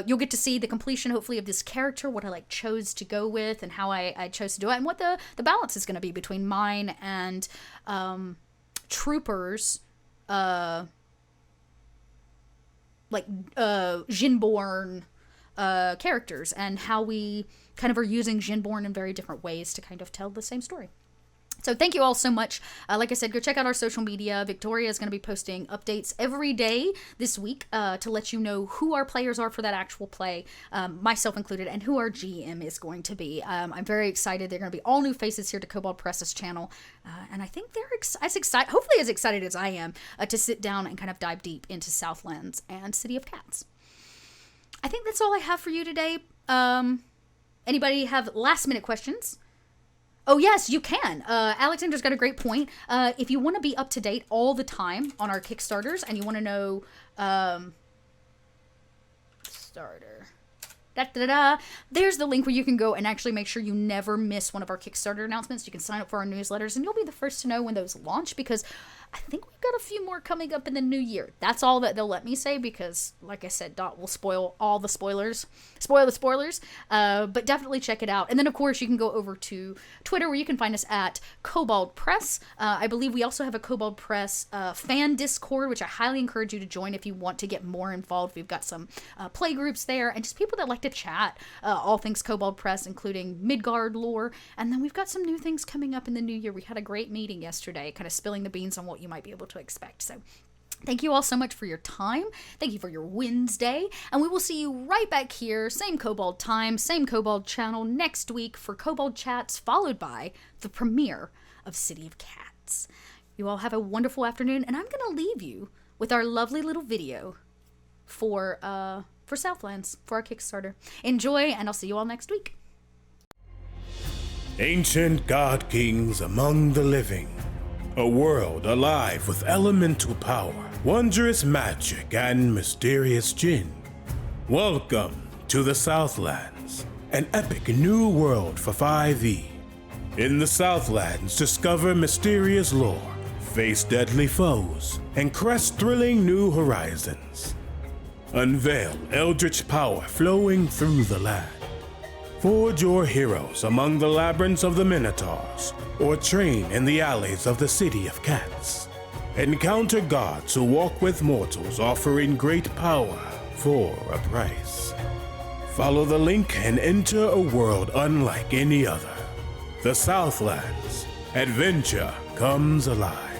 You'll get to see the completion, hopefully, of this character, what I chose to go with, and how I chose to do it, and what the balance is going to be between mine and Troopers. Djinborn characters, and how we kind of are using Djinborn in very different ways to kind of tell the same story. So thank you all so much. Like I said, go check out our social media. Victoria is going to be posting updates every day this week to let you know who our players are for that actual play, myself included, and who our GM is going to be. I'm very excited. They're going to be all new faces here to Kobold Press's channel, and I think they're hopefully as excited as I am to sit down and kind of dive deep into Southlands and City of Cats. I think that's all I have for you today. Anybody have last minute questions? Oh, yes, you can. Alexander's got a great point. If you want to be up to date all the time on our Kickstarters and you want to know... Starter. There's the link where you can go and actually make sure you never miss one of our Kickstarter announcements. You can sign up for our newsletters and you'll be the first to know when those launch, because I think we've got a few more coming up in the new year. That's all that they'll let me say, because like I said, Dot will spoil all the spoilers. But definitely check it out. And then of course you can go over to Twitter, where you can find us at Kobold Press. I believe we also have a Kobold Press fan Discord, which I highly encourage you to join if you want to get more involved. We've got some play groups there and just people that like to chat all things Kobold Press, including Midgard lore. And then we've got some new things coming up in the new year. We had a great meeting yesterday, kind of spilling the beans on what you might be able to expect. So thank you all so much for your time. Thank you for your Wednesday. And we will see you right back here, same Kobold time, same Kobold channel next week for Kobold Chats, followed by the premiere of City of Cats. You all have a wonderful afternoon, and I'm going to leave you with our lovely little video for Southlands, for our Kickstarter. Enjoy, and I'll see you all next week. Ancient god kings among the living. A world alive with elemental power, wondrous magic, and mysterious djinn. Welcome to the Southlands, an epic new world for 5e. In the Southlands, discover mysterious lore, face deadly foes, and crest thrilling new horizons. Unveil eldritch power flowing through the land. Forge your heroes among the labyrinths of the Minotaurs, or train in the alleys of the City of Cats. Encounter gods who walk with mortals, offering great power for a price. Follow the link and enter a world unlike any other. The Southlands. Adventure comes alive.